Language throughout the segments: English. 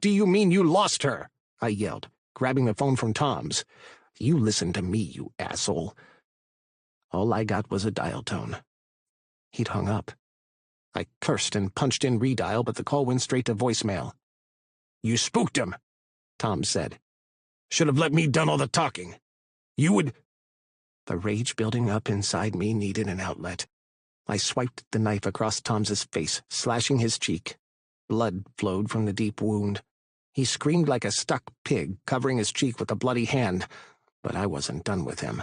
do you mean you lost her?" I yelled, grabbing the phone from Tom's. "You listen to me, you asshole." All I got was a dial tone. He'd hung up. I cursed and punched in redial, but the call went straight to voicemail. "You spooked him," Tom said. "Should have let me done all the talking. You would—" The rage building up inside me needed an outlet. I swiped the knife across Tom's face, slashing his cheek. Blood flowed from the deep wound. He screamed like a stuck pig, covering his cheek with a bloody hand, but I wasn't done with him.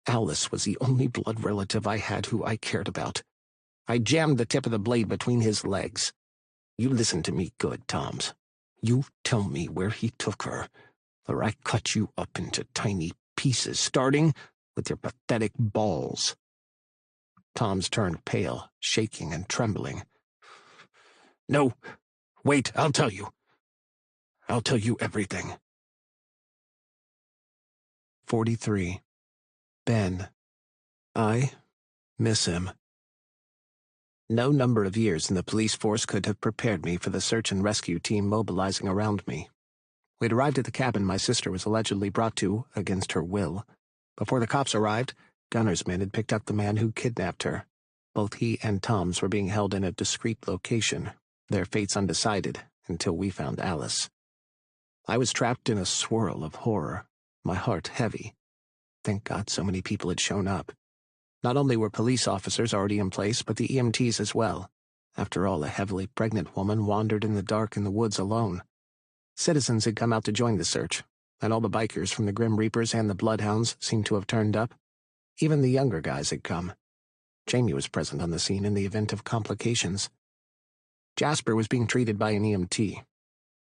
Alice was the only blood relative I had who I cared about. I jammed the tip of the blade between his legs. "You listen to me good, Toms. You tell me where he took her, or I cut you up into tiny pieces, starting with your pathetic balls." Toms turned pale, shaking and trembling. "No, wait, I'll tell you. I'll tell you everything." 43. Ben. I miss him. No number of years in the police force could have prepared me for the search and rescue team mobilizing around me. We'd arrived at the cabin my sister was allegedly brought to, against her will. Before the cops arrived, Gunner's men had picked up the man who kidnapped her. Both he and Tom's were being held in a discreet location, their fates undecided, until we found Alice. I was trapped in a swirl of horror, my heart heavy. Thank God so many people had shown up. Not only were police officers already in place, but the EMTs as well. After all, a heavily pregnant woman wandered in the dark in the woods alone. Citizens had come out to join the search, and all the bikers from the Grim Reapers and the Bloodhounds seemed to have turned up. Even the younger guys had come. Jamie was present on the scene in the event of complications. Jasper was being treated by an EMT.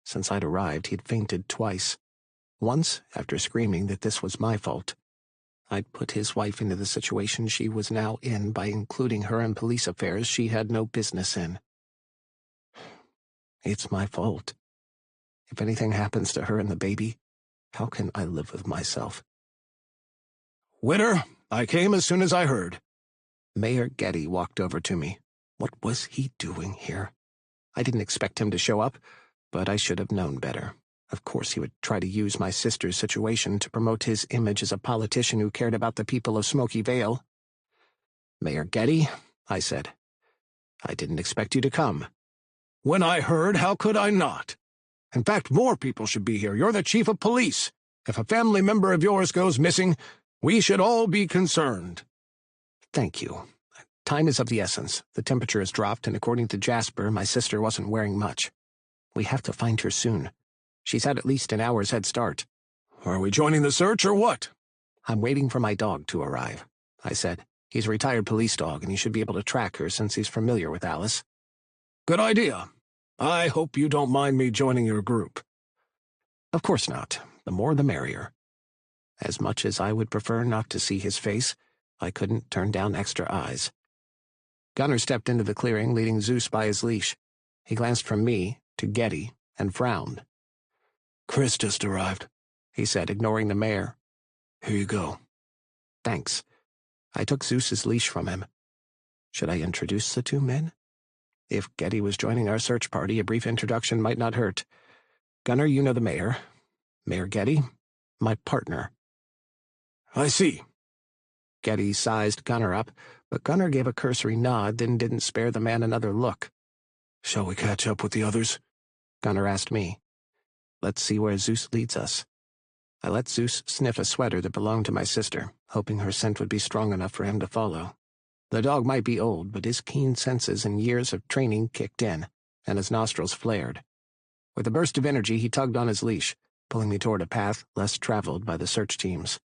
Since I'd arrived, he'd fainted twice. Once, after screaming that this was my fault. I'd put his wife into the situation she was now in by including her in police affairs she had no business in. It's my fault. If anything happens to her and the baby, how can I live with myself? "Witter, I came as soon as I heard." Mayor Getty walked over to me. What was he doing here? I didn't expect him to show up, but I should have known better. Of course he would try to use my sister's situation to promote his image as a politician who cared about the people of Smoky Vale. "Mayor Getty," I said, "I didn't expect you to come." "When I heard, how could I not? In fact, more people should be here. You're the chief of police. If a family member of yours goes missing, we should all be concerned." "Thank you. Time is of the essence. The temperature has dropped, and according to Jasper, my sister wasn't wearing much. We have to find her soon. She's had at least an hour's head start." "Are we joining the search or what?" "I'm waiting for my dog to arrive," I said. "He's a retired police dog, and he should be able to track her since he's familiar with Alice." "Good idea. I hope you don't mind me joining your group." "Of course not. The more the merrier." As much as I would prefer not to see his face, I couldn't turn down extra eyes. Gunner stepped into the clearing, leading Zeus by his leash. He glanced from me to Getty and frowned. "Chris just arrived," he said, ignoring the mayor. "Here you go." "Thanks." I took Zeus's leash from him. Should I introduce the two men? If Getty was joining our search party, a brief introduction might not hurt. "Gunner, you know the mayor. Mayor Getty, my partner." "I see." Getty sized Gunner up, but Gunner gave a cursory nod, then didn't spare the man another look. "Shall we catch up with the others?" Gunner asked me. "Let's see where Zeus leads us." I let Zeus sniff a sweater that belonged to my sister, hoping her scent would be strong enough for him to follow. The dog might be old, but his keen senses and years of training kicked in, and his nostrils flared. With a burst of energy, he tugged on his leash, pulling me toward a path less traveled by the search teams.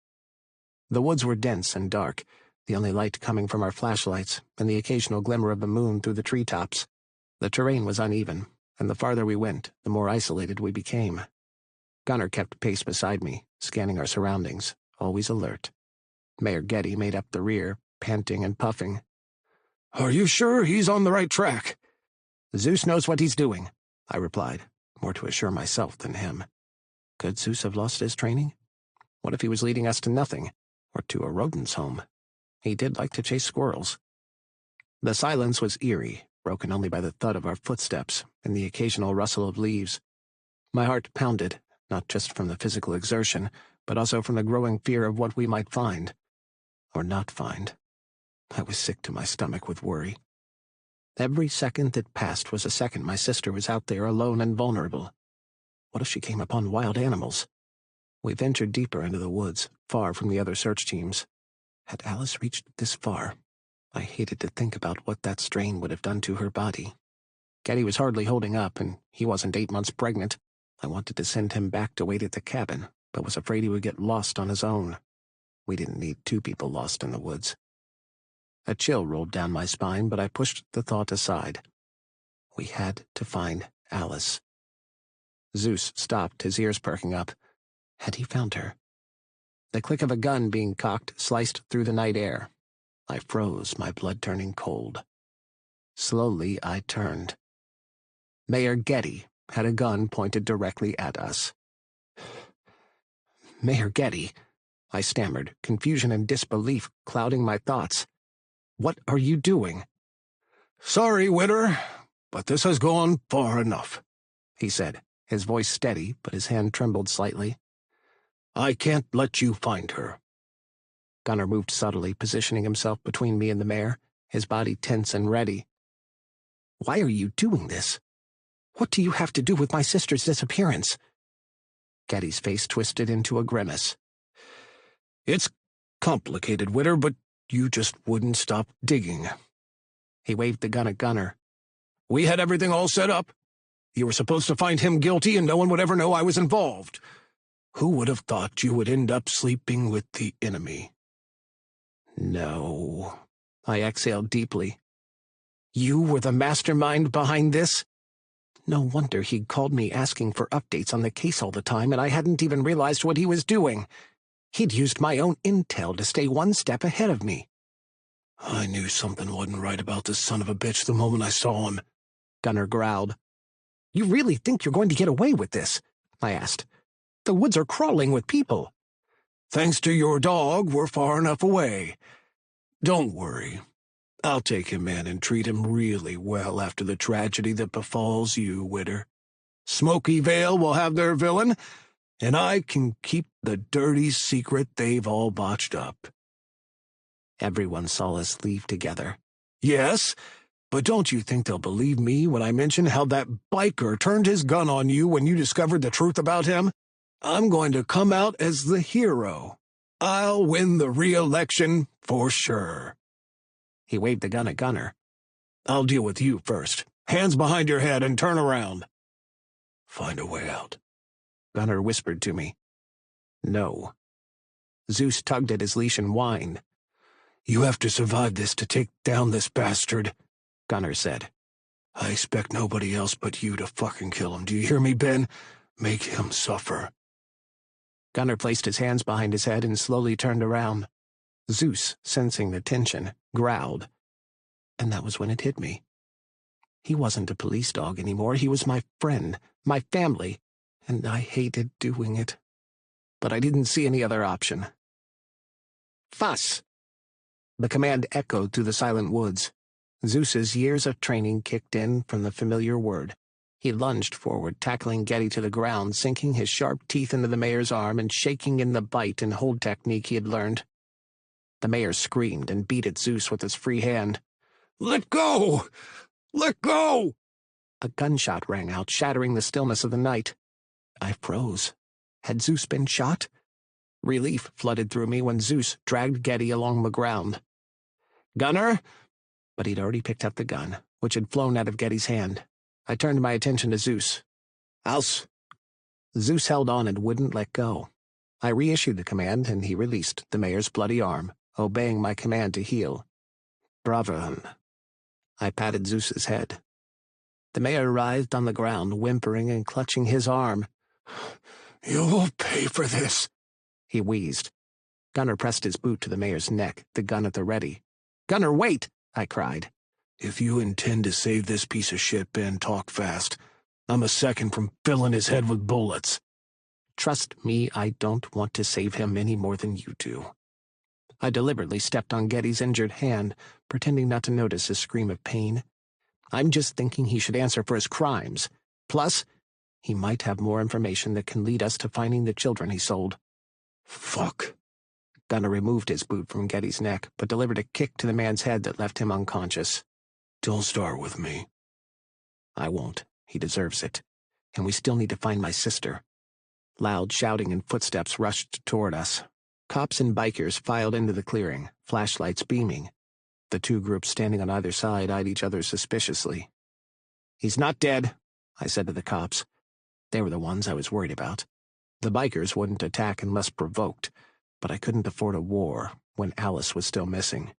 The woods were dense and dark, the only light coming from our flashlights and the occasional glimmer of the moon through the treetops. The terrain was uneven, and the farther we went, the more isolated we became. Gunner kept pace beside me, scanning our surroundings, always alert. Mayor Getty made up the rear, panting and puffing. "Are you sure he's on the right track?" "Zeus knows what he's doing," I replied, more to assure myself than him. Could Zeus have lost his training? What if he was leading us to nothing, or to a rodent's home? He did like to chase squirrels. The silence was eerie, broken only by the thud of our footsteps and the occasional rustle of leaves. My heart pounded, not just from the physical exertion, but also from the growing fear of what we might find. Or not find. I was sick to my stomach with worry. Every second that passed was a second my sister was out there alone and vulnerable. What if she came upon wild animals? We ventured deeper into the woods, far from the other search teams. Had Alice reached this far? I hated to think about what that strain would have done to her body. Getty was hardly holding up, and he wasn't 8 months pregnant. I wanted to send him back to wait at the cabin, but was afraid he would get lost on his own. We didn't need 2 people lost in the woods. A chill rolled down my spine, but I pushed the thought aside. We had to find Alice. Zeus stopped, his ears perking up. Had he found her? The click of a gun being cocked sliced through the night air. I froze, my blood turning cold. Slowly, I turned. Mayor Getty had a gun pointed directly at us. Mayor Getty, I stammered, confusion and disbelief clouding my thoughts. What are you doing? Sorry, Witter, but this has gone far enough, he said, his voice steady, but his hand trembled slightly. I can't let you find her. Gunner moved subtly, positioning himself between me and the mayor, his body tense and ready. Why are you doing this? What do you have to do with my sister's disappearance? Getty's face twisted into a grimace. It's complicated, Witter, but you just wouldn't stop digging. He waved the gun at Gunner. We had everything all set up. You were supposed to find him guilty and no one would ever know I was involved. Who would have thought you would end up sleeping with the enemy? No. I exhaled deeply. You were the mastermind behind this? No wonder he'd called me asking for updates on the case all the time, and I hadn't even realized what he was doing. He'd used my own intel to stay 1 step ahead of me. I knew something wasn't right about this son of a bitch the moment I saw him, Gunner growled. You really think you're going to get away with this? I asked. The woods are crawling with people. Thanks to your dog, we're far enough away. Don't worry. I'll take him in and treat him really well after the tragedy that befalls you, Witter. Smoky Vale will have their villain, and I can keep the dirty secret they've all botched up. Everyone saw us leave together. Yes, but don't you think they'll believe me when I mention how that biker turned his gun on you when you discovered the truth about him? I'm going to come out as the hero. I'll win the re-election for sure. He waved the gun at Gunner. I'll deal with you first. Hands behind your head and turn around. Find a way out. Gunner whispered to me. No. Zeus tugged at his leash and whined. You have to survive this to take down this bastard, Gunner said. I expect nobody else but you to fucking kill him. Do you hear me, Ben? Make him suffer. Gunner placed his hands behind his head and slowly turned around. Zeus, sensing the tension, growled. And that was when it hit me. He wasn't a police dog anymore. He was my friend, my family, and I hated doing it. But I didn't see any other option. Fuss! The command echoed through the silent woods. Zeus's years of training kicked in from the familiar word. He lunged forward, tackling Getty to the ground, sinking his sharp teeth into the mayor's arm and shaking in the bite and hold technique he had learned. The mayor screamed and beat at Zeus with his free hand. Let go! Let go! A gunshot rang out, shattering the stillness of the night. I froze. Had Zeus been shot? Relief flooded through me when Zeus dragged Getty along the ground. Gunner? But he'd already picked up the gun, which had flown out of Getty's hand. I turned my attention to Zeus. Aus! Zeus held on and wouldn't let go. I reissued the command, and he released the mayor's bloody arm, obeying my command to heal. Bravo. I patted Zeus's head. The mayor writhed on the ground, whimpering and clutching his arm. You'll pay for this, he wheezed. Gunner pressed his boot to the mayor's neck, the gun at the ready. Gunner, wait! I cried. If you intend to save this piece of shit, Ben, talk fast. I'm a second from filling his head with bullets. Trust me, I don't want to save him any more than you do. I deliberately stepped on Getty's injured hand, pretending not to notice his scream of pain. I'm just thinking he should answer for his crimes. Plus, He might have more information that can lead us to finding the children he sold. Fuck. Gunnar removed his boot from Getty's neck, but delivered a kick to the man's head that left him unconscious. Don't start with me. I won't. He deserves it. And we still need to find my sister. Loud shouting and footsteps rushed toward us. Cops and bikers filed into the clearing, flashlights beaming. The two groups standing on either side eyed each other suspiciously. "He's not dead," I said to the cops. They were the ones I was worried about. The bikers wouldn't attack unless provoked, but I couldn't afford a war when Alice was still missing.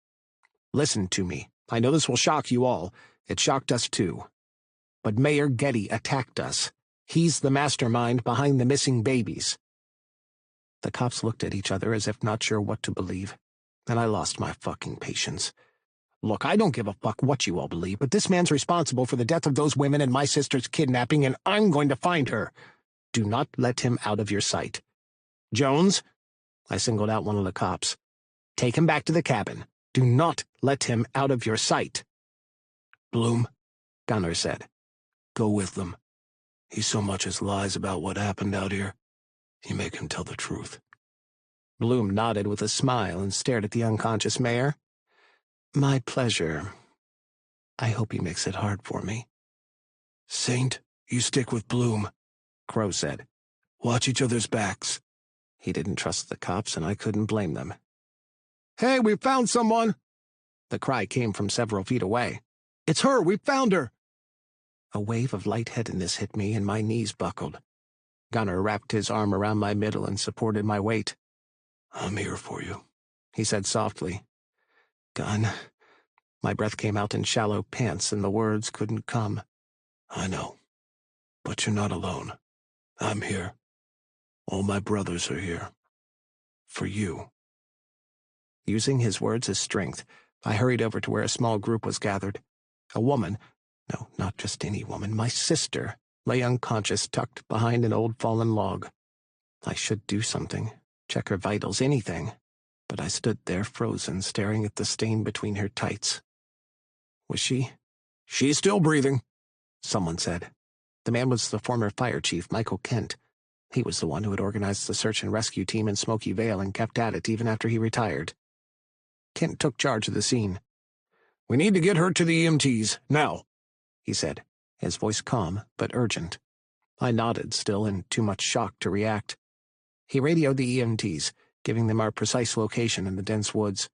"Listen to me. I know this will shock you all. It shocked us too. But Mayor Getty attacked us. He's the mastermind behind the missing babies." The cops looked at each other as if not sure what to believe, and I lost my fucking patience. "Look, I don't give a fuck what you all believe, but this man's responsible for the death of those women and my sister's kidnapping, and I'm going to find her. Do not let him out of your sight. Jones," I singled out one of the cops, "take him back to the cabin. Do not let him out of your sight." Bloom, Gunnar said. go with them. He so much as lies about what happened out here. You make him tell the truth. Bloom nodded with a smile and stared at the unconscious mayor. "My pleasure. I hope he makes it hard for me." Saint, you stick with Bloom, Crow said. Watch each other's backs. He didn't trust the cops, and I couldn't blame them. "Hey, we found someone!" The cry came from several feet away. "It's her! We found her!" A wave of lightheadedness hit me, and my knees buckled. Gunnar wrapped his arm around my middle and supported my weight. I'm here for you, he said softly. "Gun." My breath came out in shallow pants, and the words couldn't come. I know. But you're not alone. I'm here. All my brothers are here. For you. Using his words as strength, I hurried over to where a small group was gathered. A woman, no, not just any woman, my sister, lay unconscious, tucked behind an old fallen log. I should do something, check her vitals, anything, but I stood there frozen, staring at the stain between her tights. Was she? "She's still breathing," someone said. The man was the former fire chief, Michael Kent. He was the one who had organized the search and rescue team in Smoky Vale and kept at it even after he retired. Kent took charge of the scene. "We need to get her to the EMTs, now," he said, his voice calm but urgent. I nodded, still in too much shock to react. He radioed the EMTs, giving them our precise location in the dense woods.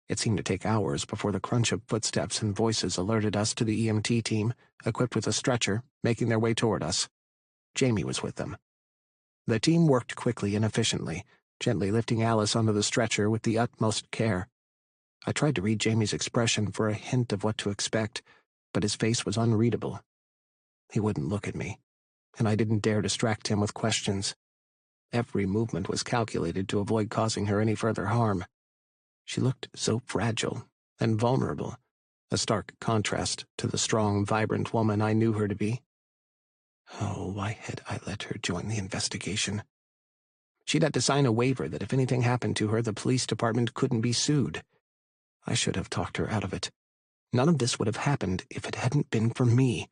It seemed to take hours before the crunch of footsteps and voices alerted us to the EMT team, equipped with a stretcher, making their way toward us. Jamie was with them. The team worked quickly and efficiently, gently lifting Alice onto the stretcher with the utmost care. I tried to read Jamie's expression for a hint of what to expect, but his face was unreadable. He wouldn't look at me, and I didn't dare distract him with questions. Every movement was calculated to avoid causing her any further harm. She looked so fragile and vulnerable, a stark contrast to the strong, vibrant woman I knew her to be. Oh, why had I let her join the investigation? She'd had to sign a waiver that if anything happened to her, the police department couldn't be sued. I should have talked her out of it. None of this would have happened if it hadn't been for me.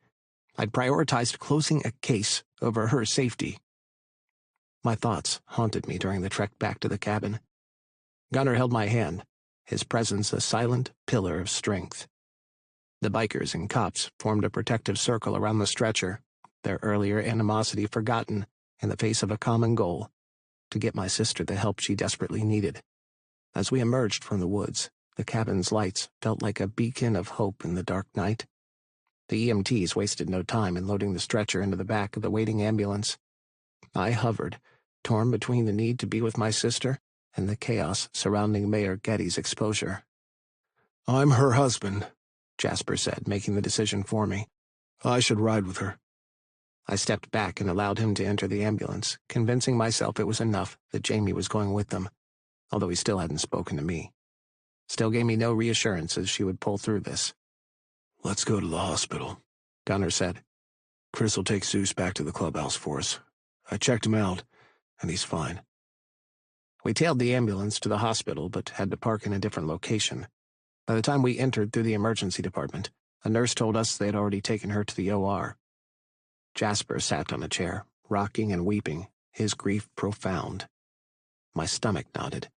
I'd prioritized closing a case over her safety. My thoughts haunted me during the trek back to the cabin. Gunnar held my hand, his presence a silent pillar of strength. The bikers and cops formed a protective circle around the stretcher, their earlier animosity forgotten in the face of a common goal, to get my sister the help she desperately needed. As we emerged from the woods, the cabin's lights felt like a beacon of hope in the dark night. The EMTs wasted no time in loading the stretcher into the back of the waiting ambulance. I hovered, torn between the need to be with my sister and the chaos surrounding Mayor Getty's exposure. I'm her husband, Jasper said, making the decision for me. I should ride with her. I stepped back and allowed him to enter the ambulance, convincing myself it was enough that Jamie was going with them, although he still hadn't spoken to me. Still gave me no reassurances she would pull through this. Let's go to the hospital, Gunnar said. Chris will take Zeus back to the clubhouse for us. I checked him out, and he's fine. We tailed the ambulance to the hospital, but had to park in a different location. By the time we entered through the emergency department, a nurse told us they had already taken her to the OR. Jasper sat on a chair, rocking and weeping, his grief profound. My stomach knotted.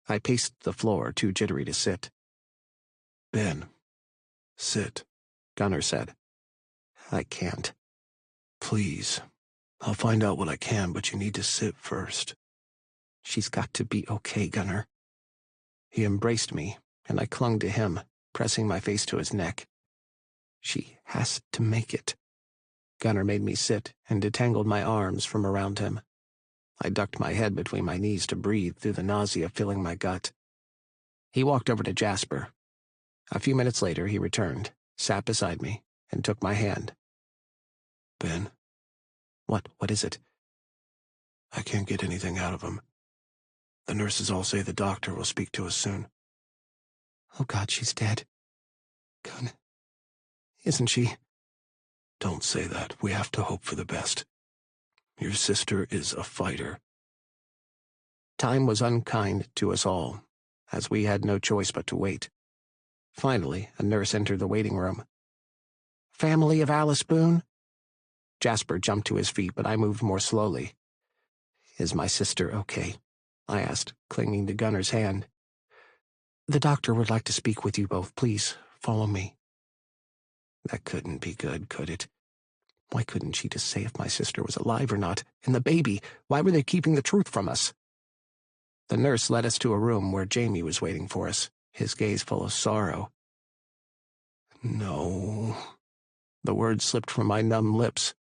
I paced the floor, too jittery to sit. Ben, sit, Gunnar said. I can't. Please. I'll find out what I can, but you need to sit first. She's got to be okay, Gunnar. He embraced me, and I clung to him, pressing my face to his neck. She has to make it. Gunnar made me sit and detangled my arms from around him. I ducked my head between my knees to breathe through the nausea filling my gut. He walked over to Jasper. A few minutes later, he returned, sat beside me, and took my hand. Ben? What is it? I can't get anything out of him. The nurses all say the doctor will speak to us soon. Oh, God, she's dead. God, isn't she? Don't say that. We have to hope for the best. Your sister is a fighter. Time was unkind to us all, as we had no choice but to wait. Finally, a nurse entered the waiting room. Family of Alice Boone? Jasper jumped to his feet, but I moved more slowly. Is my sister okay? I asked, clinging to Gunnar's hand. The doctor would like to speak with you both. Please, follow me. That couldn't be good, could it? Why couldn't she just say if my sister was alive or not? And the baby, why were they keeping the truth from us? The nurse led us to a room where Jamie was waiting for us, his gaze full of sorrow. No. The words slipped from my numb lips.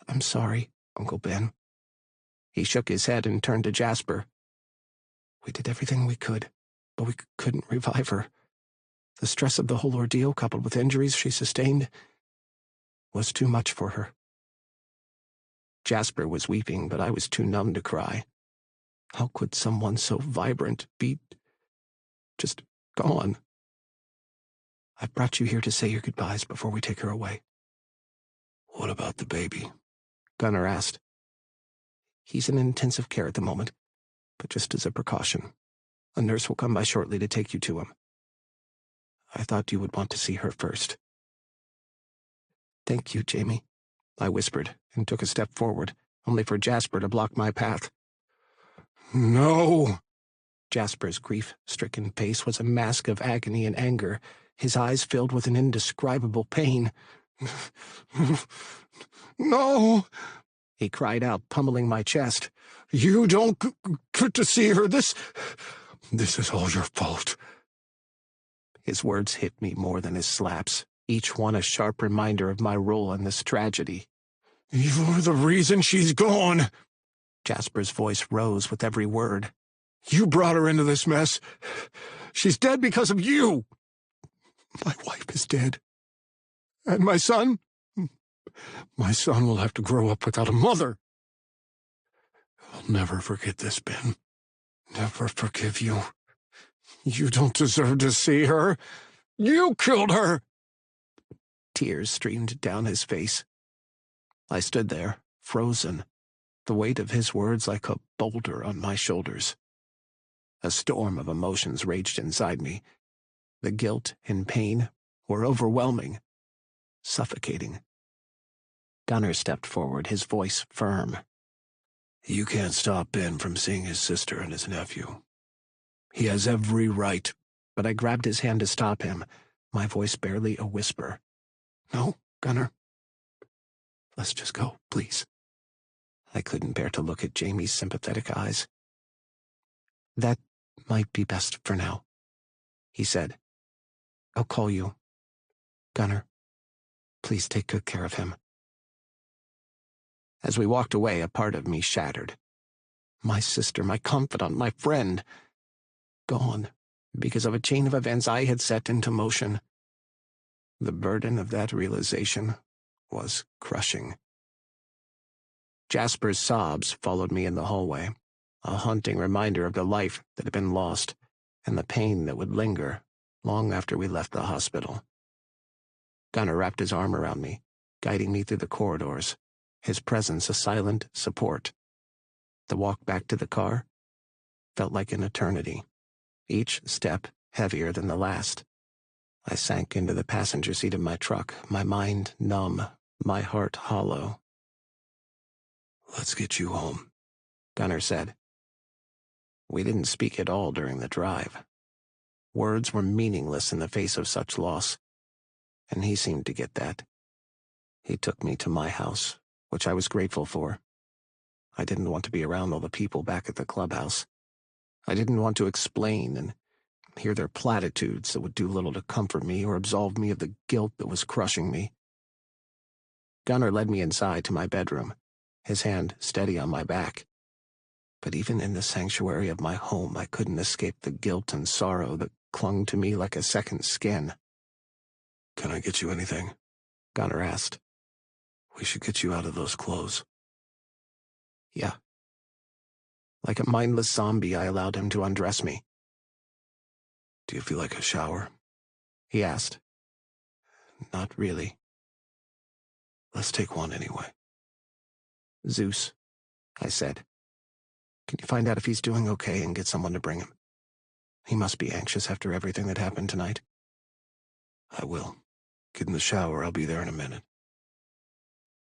I'm sorry, Uncle Ben. He shook his head and turned to Jasper. We did everything we could, but we couldn't revive her. The stress of the whole ordeal, coupled with injuries she sustained, was too much for her. Jasper was weeping, but I was too numb to cry. How could someone so vibrant be just gone? I've brought you here to say your goodbyes before we take her away. What about the baby? Gunnar asked. He's in intensive care at the moment, but just as a precaution. A nurse will come by shortly to take you to him. I thought you would want to see her first. Thank you, Jamie, I whispered, and took a step forward, only for Jasper to block my path. No! Jasper's grief-stricken face was a mask of agony and anger, his eyes filled with an indescribable pain. No! He cried out, pummeling my chest. You don't get to see her. This is all your fault. His words hit me more than his slaps, each one a sharp reminder of my role in this tragedy. You're the reason she's gone. Jasper's voice rose with every word. You brought her into this mess. She's dead because of you. My wife is dead. And my son? My son will have to grow up without a mother. I'll never forget this, Ben. Never forgive you. You don't deserve to see her. You killed her. Tears streamed down his face. I stood there, frozen, the weight of his words like a boulder on my shoulders. A storm of emotions raged inside me. The guilt and pain were overwhelming, suffocating. Gunnar stepped forward, his voice firm. You can't stop Ben from seeing his sister and his nephew. He has every right. But I grabbed his hand to stop him, my voice barely a whisper. No, Gunnar. Let's just go, please. I couldn't bear to look at Jamie's sympathetic eyes. That might be best for now, he said. I'll call you. Gunnar, please take good care of him. As we walked away, a part of me shattered. My sister, my confidant, my friend, gone because of a chain of events I had set into motion. The burden of that realization was crushing. Jasper's sobs followed me in the hallway, a haunting reminder of the life that had been lost and the pain that would linger long after we left the hospital. Gunnar wrapped his arm around me, guiding me through the corridors, his presence a silent support. The walk back to the car felt like an eternity, each step heavier than the last. I sank into the passenger seat of my truck, my mind numb my heart hollow. "Let's get you home," Gunnar said. We didn't speak at all during the drive. Words were meaningless in the face of such loss, and he seemed to get that. He took me to my house, which I was grateful for. I didn't want to be around all the people back at the clubhouse. I didn't want to explain and hear their platitudes that would do little to comfort me or absolve me of the guilt that was crushing me. Gunnar led me inside to my bedroom, his hand steady on my back. But even in the sanctuary of my home, I couldn't escape the guilt and sorrow that clung to me like a second skin. "Can I get you anything?" Gunnar asked. "We should get you out of those clothes." Yeah. Like a mindless zombie, I allowed him to undress me. "Do you feel like a shower?" He asked. Not really. "Let's take one anyway." Zeus, I said. Can you find out if he's doing okay and get someone to bring him? He must be anxious after everything that happened tonight. "I will. Get in the shower. I'll be there in a minute."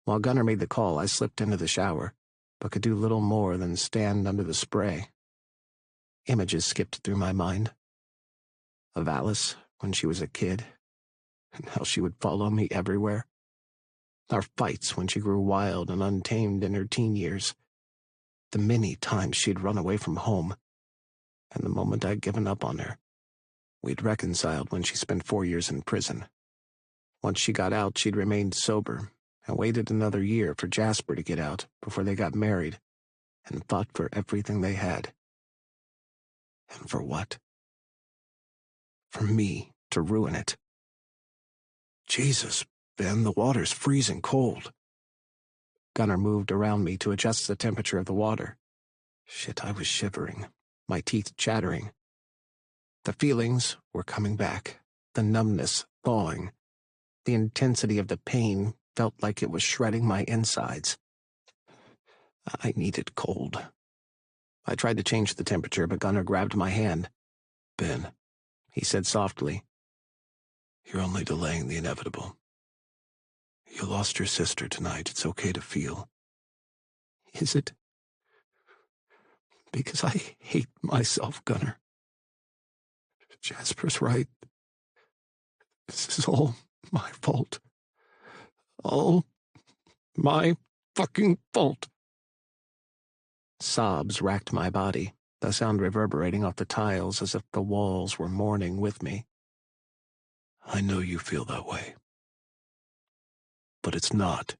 While Gunnar made the call, I slipped into the shower, but could do little more than stand under the spray. Images skipped through my mind. Of Alice when she was a kid, and how she would follow me everywhere. Our fights when she grew wild and untamed in her teen years. The many times she'd run away from home, and the moment I'd given up on her. We'd reconciled when she spent 4 years in prison. Once she got out, she'd remained sober, and waited another year for Jasper to get out before they got married, and fought for everything they had. And for what? For me to ruin it. "Jesus, Ben, the water's freezing cold." Gunnar moved around me to adjust the temperature of the water. Shit, I was shivering, my teeth chattering. The feelings were coming back, the numbness thawing. The intensity of the pain felt like it was shredding my insides. I needed cold. I tried to change the temperature, but Gunnar grabbed my hand. "Ben," he said softly, "you're only delaying the inevitable. You lost your sister tonight. It's okay to feel." Is it? Because I hate myself, Gunnar. Jasper's right. This is all my fault. All my fucking fault. Sobs racked my body, the sound reverberating off the tiles as if the walls were mourning with me. "I know you feel that way. But it's not."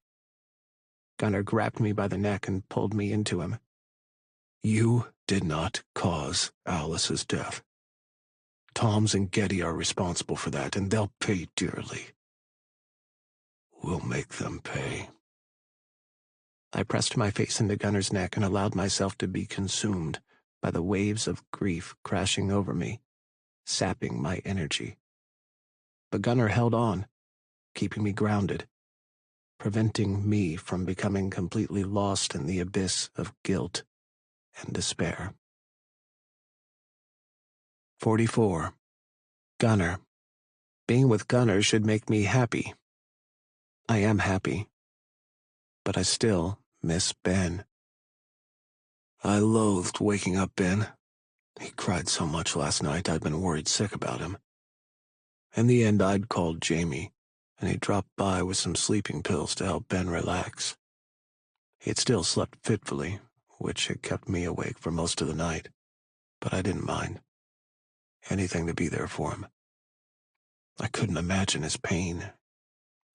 Gunnar grabbed me by the neck and pulled me into him. "You did not cause Alice's death. Toms and Getty are responsible for that, and they'll pay dearly. We'll make them pay." I pressed my face into Gunnar's neck and allowed myself to be consumed by the waves of grief crashing over me, sapping my energy. But Gunnar held on, keeping me grounded, preventing me from becoming completely lost in the abyss of guilt and despair. 44. Gunnar. Being with Gunnar should make me happy. I am happy. But I still miss Ben. I loathed waking up Ben. He cried so much last night I'd been worried sick about him. In the end, I'd called Jamie, and he dropped by with some sleeping pills to help Ben relax. He had still slept fitfully, which had kept me awake for most of the night, but I didn't mind. Anything to be there for him. I couldn't imagine his pain.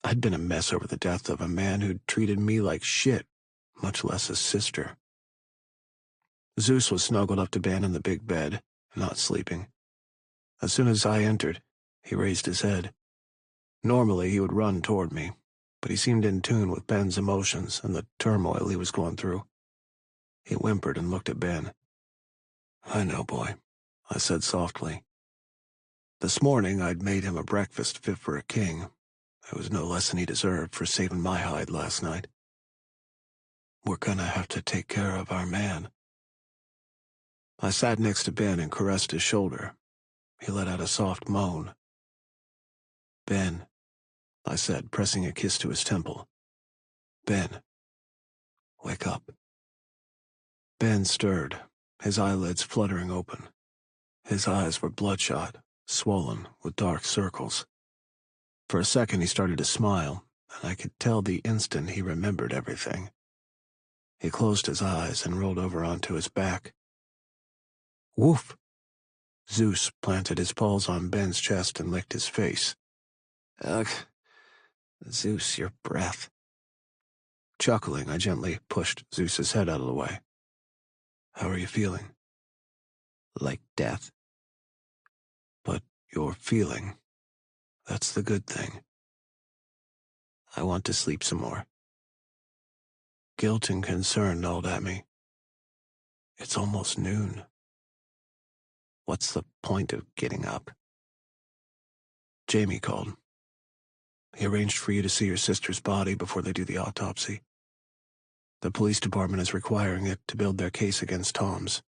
I'd been a mess over the death of a man who'd treated me like shit, much less his sister. Zeus was snuggled up to Ben in the big bed, not sleeping. As soon as I entered, he raised his head. Normally he would run toward me, but he seemed in tune with Ben's emotions and the turmoil he was going through. He whimpered and looked at Ben. "I know, boy," I said softly. This morning I'd made him a breakfast fit for a king. It was no less than he deserved for saving my hide last night. "We're gonna have to take care of our man." I sat next to Ben and caressed his shoulder. He let out a soft moan. "Ben," I said, pressing a kiss to his temple. Ben, wake up. Ben stirred, his eyelids fluttering open. His eyes were bloodshot, swollen with dark circles. For a second he started to smile, and I could tell the instant he remembered everything. He closed his eyes and rolled over onto his back. Woof! Zeus planted his paws on Ben's chest and licked his face. Ugh, Zeus, your breath. Chuckling, I gently pushed Zeus's head out of the way. How are you feeling? Like death. But you're feeling. That's the good thing. I want to sleep some more. Guilt and concern gnawed at me. It's almost noon. What's the point of getting up? Jamie called. He arranged for you to see your sister's body before they do the autopsy. The police department is requiring it to build their case against Holmes.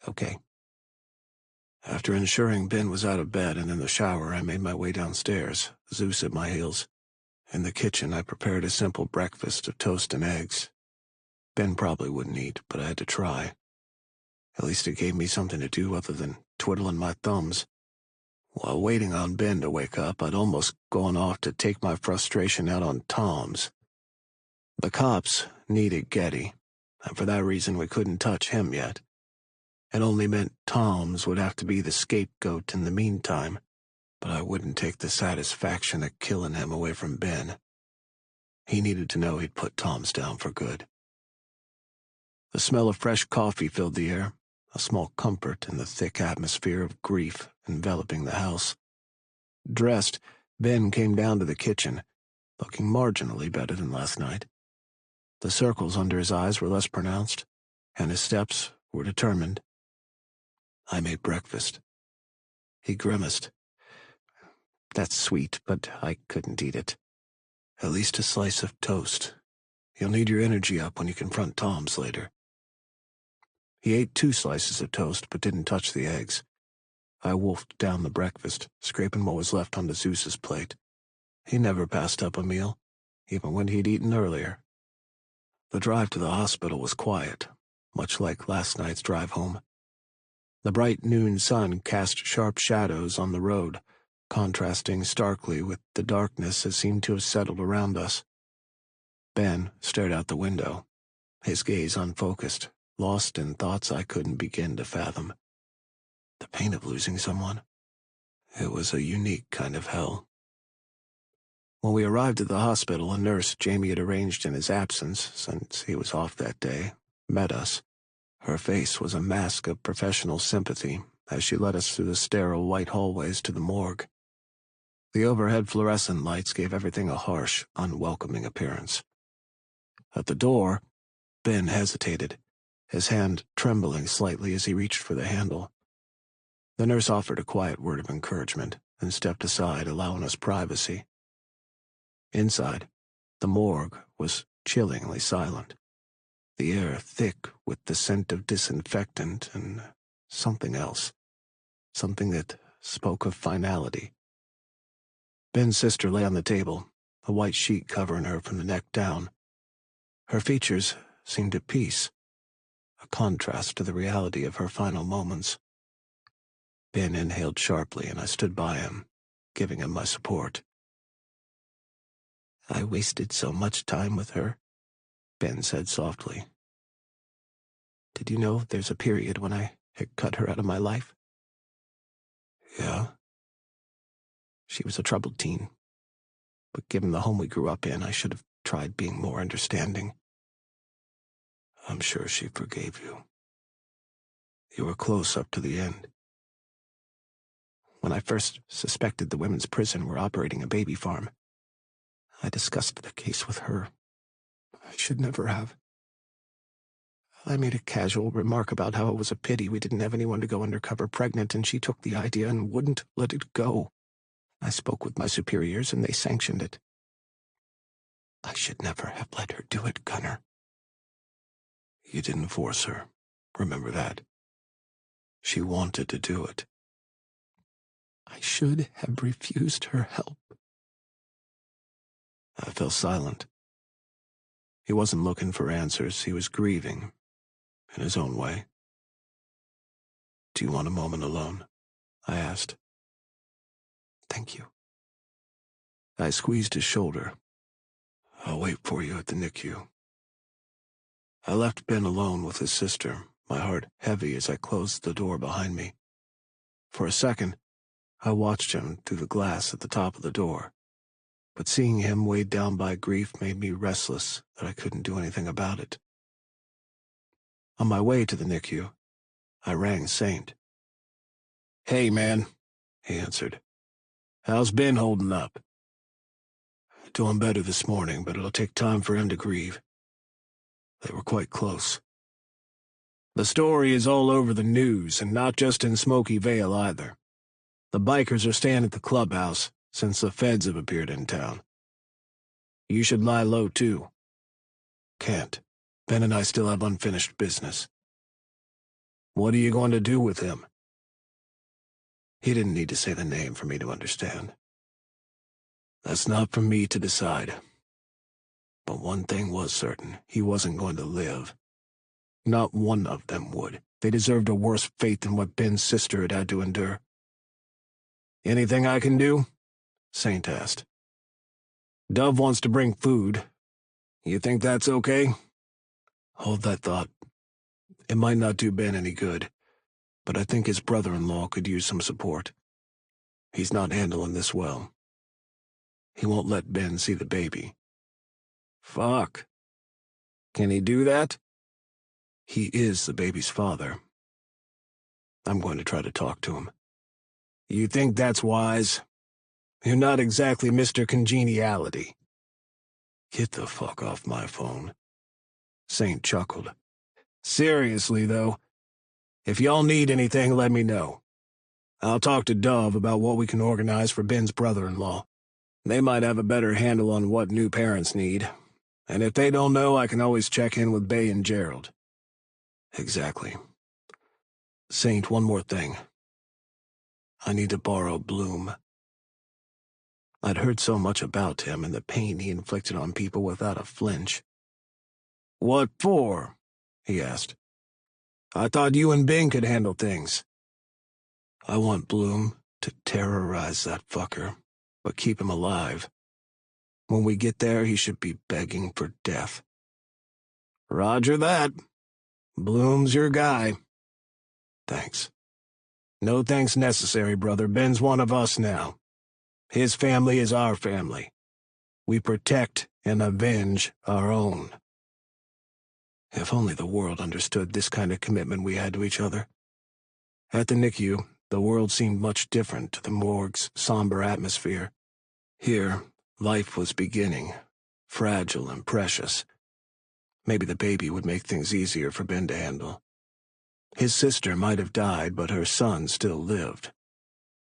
Okay. After ensuring Ben was out of bed and in the shower, I made my way downstairs, Zeus at my heels. In the kitchen, I prepared a simple breakfast of toast and eggs. Ben probably wouldn't eat, but I had to try. At least it gave me something to do other than twiddling my thumbs. While waiting on Ben to wake up, I'd almost gone off to take my frustration out on Tom's. The cops needed Getty, and for that reason we couldn't touch him yet. It only meant Tom's would have to be the scapegoat in the meantime, but I wouldn't take the satisfaction of killing him away from Ben. He needed to know he'd put Tom's down for good. The smell of fresh coffee filled the air, a small comfort in the thick atmosphere of grief enveloping the house. Dressed, Ben came down to the kitchen, looking marginally better than last night. The circles under his eyes were less pronounced, and his steps were determined. I made breakfast. He grimaced. That's sweet, but I couldn't eat it. At least a slice of toast. You'll need your energy up when you confront Tom's later. He ate 2 slices of toast, but didn't touch the eggs. I wolfed down the breakfast, scraping what was left onto Zeus's plate. He never passed up a meal, even when he'd eaten earlier. The drive to the hospital was quiet, much like last night's drive home. The bright noon sun cast sharp shadows on the road, contrasting starkly with the darkness that seemed to have settled around us. Ben stared out the window, his gaze unfocused, lost in thoughts I couldn't begin to fathom. The pain of losing someone. It was a unique kind of hell. When we arrived at the hospital, a nurse Jamie had arranged in his absence, since he was off that day, met us. Her face was a mask of professional sympathy as she led us through the sterile white hallways to the morgue. The overhead fluorescent lights gave everything a harsh, unwelcoming appearance. At the door, Ben hesitated, his hand trembling slightly as he reached for the handle. The nurse offered a quiet word of encouragement and stepped aside, allowing us privacy. Inside, the morgue was chillingly silent, the air thick with the scent of disinfectant and something else, something that spoke of finality. Ben's sister lay on the table, a white sheet covering her from the neck down. Her features seemed at peace, a contrast to the reality of her final moments. Ben inhaled sharply, and I stood by him, giving him my support. I wasted so much time with her, Ben said softly. Did you know there's a period when I had cut her out of my life? Yeah. She was a troubled teen, but given the home we grew up in, I should have tried being more understanding. I'm sure she forgave you. You were close up to the end. When I first suspected the women's prison were operating a baby farm, I discussed the case with her. I should never have. I made a casual remark about how it was a pity we didn't have anyone to go undercover pregnant, and she took the idea and wouldn't let it go. I spoke with my superiors, and they sanctioned it. I should never have let her do it, Gunner. You didn't force her. Remember that. She wanted to do it. I should have refused her help. I fell silent. He wasn't looking for answers. He was grieving, in his own way. "Do you want a moment alone?" I asked. "Thank you." I squeezed his shoulder. "I'll wait for you at the NICU." I left Ben alone with his sister, my heart heavy as I closed the door behind me. For a second, I watched him through the glass at the top of the door, but seeing him weighed down by grief made me restless that I couldn't do anything about it. On my way to the NICU, I rang Saint. "Hey, man," he answered. "how's Ben holding up?" "Doing better this morning, but it'll take time for him to grieve. They were quite close." "The story is all over the news, and not just in Smoky Vale either. The bikers are staying at the clubhouse since the feds have appeared in town. You should lie low, too." "Can't. Ben and I still have unfinished business." "What are you going to do with him?" He didn't need to say the name for me to understand. "That's not for me to decide. But one thing was certain, he wasn't going to live. Not one of them would. They deserved a worse fate than what Ben's sister had had to endure." "Anything I can do?" Saint asked. "Dove wants to bring food. You think that's okay?" "Hold that thought. It might not do Ben any good, but I think his brother-in-law could use some support. He's not handling this well. He won't let Ben see the baby." "Fuck. Can he do that?" "He is the baby's father. I'm going to try to talk to him." "You think that's wise? You're not exactly Mr. Congeniality." "Get the fuck off my phone." Saint chuckled. "Seriously, though, if y'all need anything, let me know. I'll talk to Dove about what we can organize for Ben's brother-in-law. They might have a better handle on what new parents need. And if they don't know, I can always check in with Bay and Gerald." "Exactly. Saint, one more thing. I need to borrow Bloom." I'd heard so much about him and the pain he inflicted on people without a flinch. "What for?" he asked. "I thought you and Ben could handle things." "I want Bloom to terrorize that fucker, but keep him alive. When we get there, he should be begging for death." "Roger that. Bloom's your guy." "Thanks." "No thanks necessary, brother. Ben's one of us now. His family is our family. We protect and avenge our own." If only the world understood this kind of commitment we had to each other. At the NICU, the world seemed much different to the morgue's somber atmosphere. Here, life was beginning, fragile and precious. Maybe the baby would make things easier for Ben to handle. His sister might have died, but her son still lived.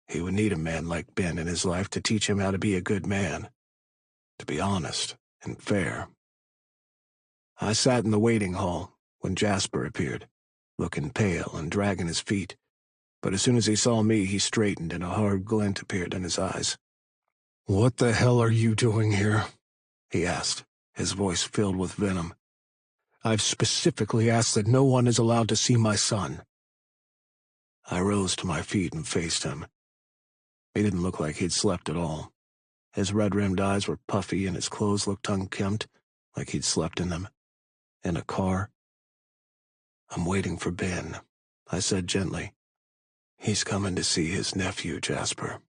He would need a man like Ben in his life to teach him how to be a good man, to be honest and fair. I sat in the waiting hall when Jasper appeared, looking pale and dragging his feet, but as soon as he saw me, he straightened and a hard glint appeared in his eyes. "What the hell are you doing here?" he asked, his voice filled with venom. "I've specifically asked that no one is allowed to see my son." I rose to my feet and faced him. He didn't look like he'd slept at all. His red-rimmed eyes were puffy and his clothes looked unkempt, like he'd slept in them. In a car. "I'm waiting for Ben," I said gently. "He's coming to see his nephew, Jasper."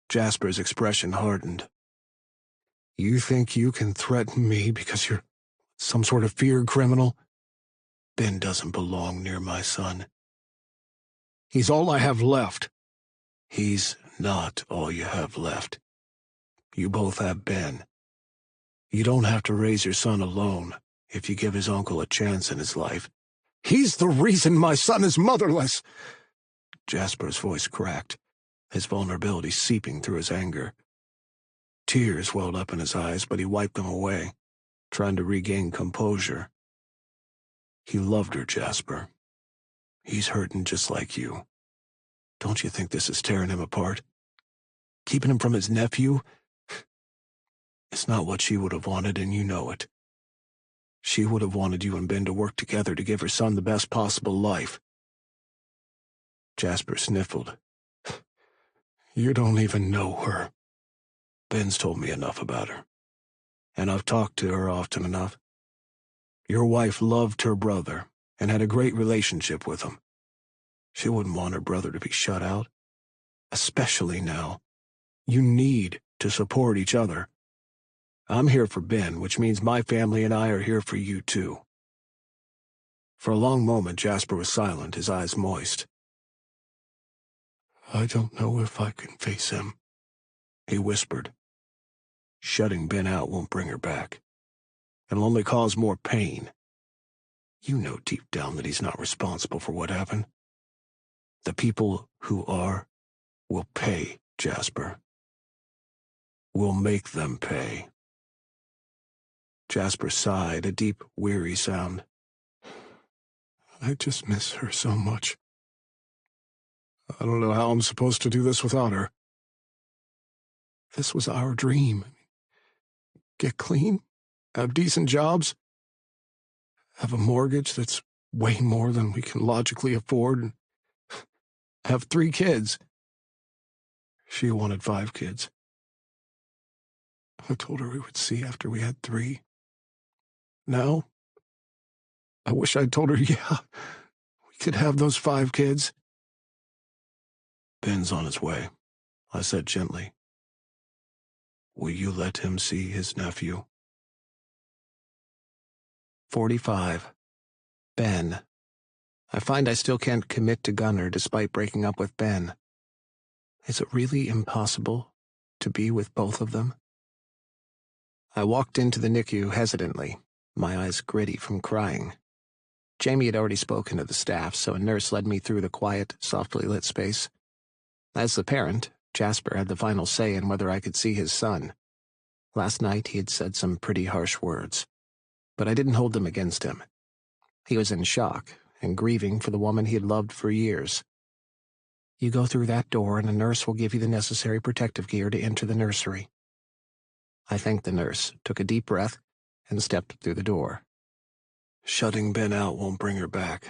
Jasper's expression hardened. "You think you can threaten me because you're some sort of feared criminal?" "Ben doesn't belong near my son." "He's all I have left." "He's not all you have left. You both have Ben. You don't have to raise your son alone if you give his uncle a chance in his life." "He's the reason my son is motherless." Jasper's voice cracked, his vulnerability seeping through his anger. Tears welled up in his eyes, but he wiped them away, trying to regain composure. "He loved her, Jasper. He's hurting just like you. Don't you think this is tearing him apart? Keeping him from his nephew? It's not what she would have wanted, and you know it. She would have wanted you and Ben to work together to give her son the best possible life. Jasper sniffled. You don't even know her. Ben's told me enough about her, and I've talked to her often enough. Your wife loved her brother and had a great relationship with him. She wouldn't want her brother to be shut out, especially now. You need to support each other. I'm here for Ben, which means my family and I are here for you too. For a long moment, Jasper was silent, his eyes moist. I don't know if I can face him, he whispered. Shutting Ben out won't bring her back. It'll only cause more pain. You know deep down that he's not responsible for what happened. The people who are will pay, Jasper. We'll make them pay. Jasper sighed, a deep, weary sound. I just miss her so much. I don't know how I'm supposed to do this without her. This was our dream. Get clean, have decent jobs, have a mortgage that's way more than we can logically afford, and have 3 kids. She wanted 5 kids. I told her we would see after we had 3. Now, I wish I'd told her, yeah, we could have those 5 kids. Ben's on his way, I said gently. Will you let him see his nephew? 45. Ben. I find I still can't commit to Gunnar despite breaking up with Ben. Is it really impossible to be with both of them? I walked into the NICU hesitantly, my eyes gritty from crying. Jamie had already spoken to the staff, so a nurse led me through the quiet, softly lit space. As the parent, Jasper had the final say in whether I could see his son. Last night he had said some pretty harsh words, but I didn't hold them against him. He was in shock and grieving for the woman he had loved for years. You go through that door and a nurse will give you the necessary protective gear to enter the nursery. I thanked the nurse, took a deep breath, and stepped through the door. Shutting Ben out won't bring her back.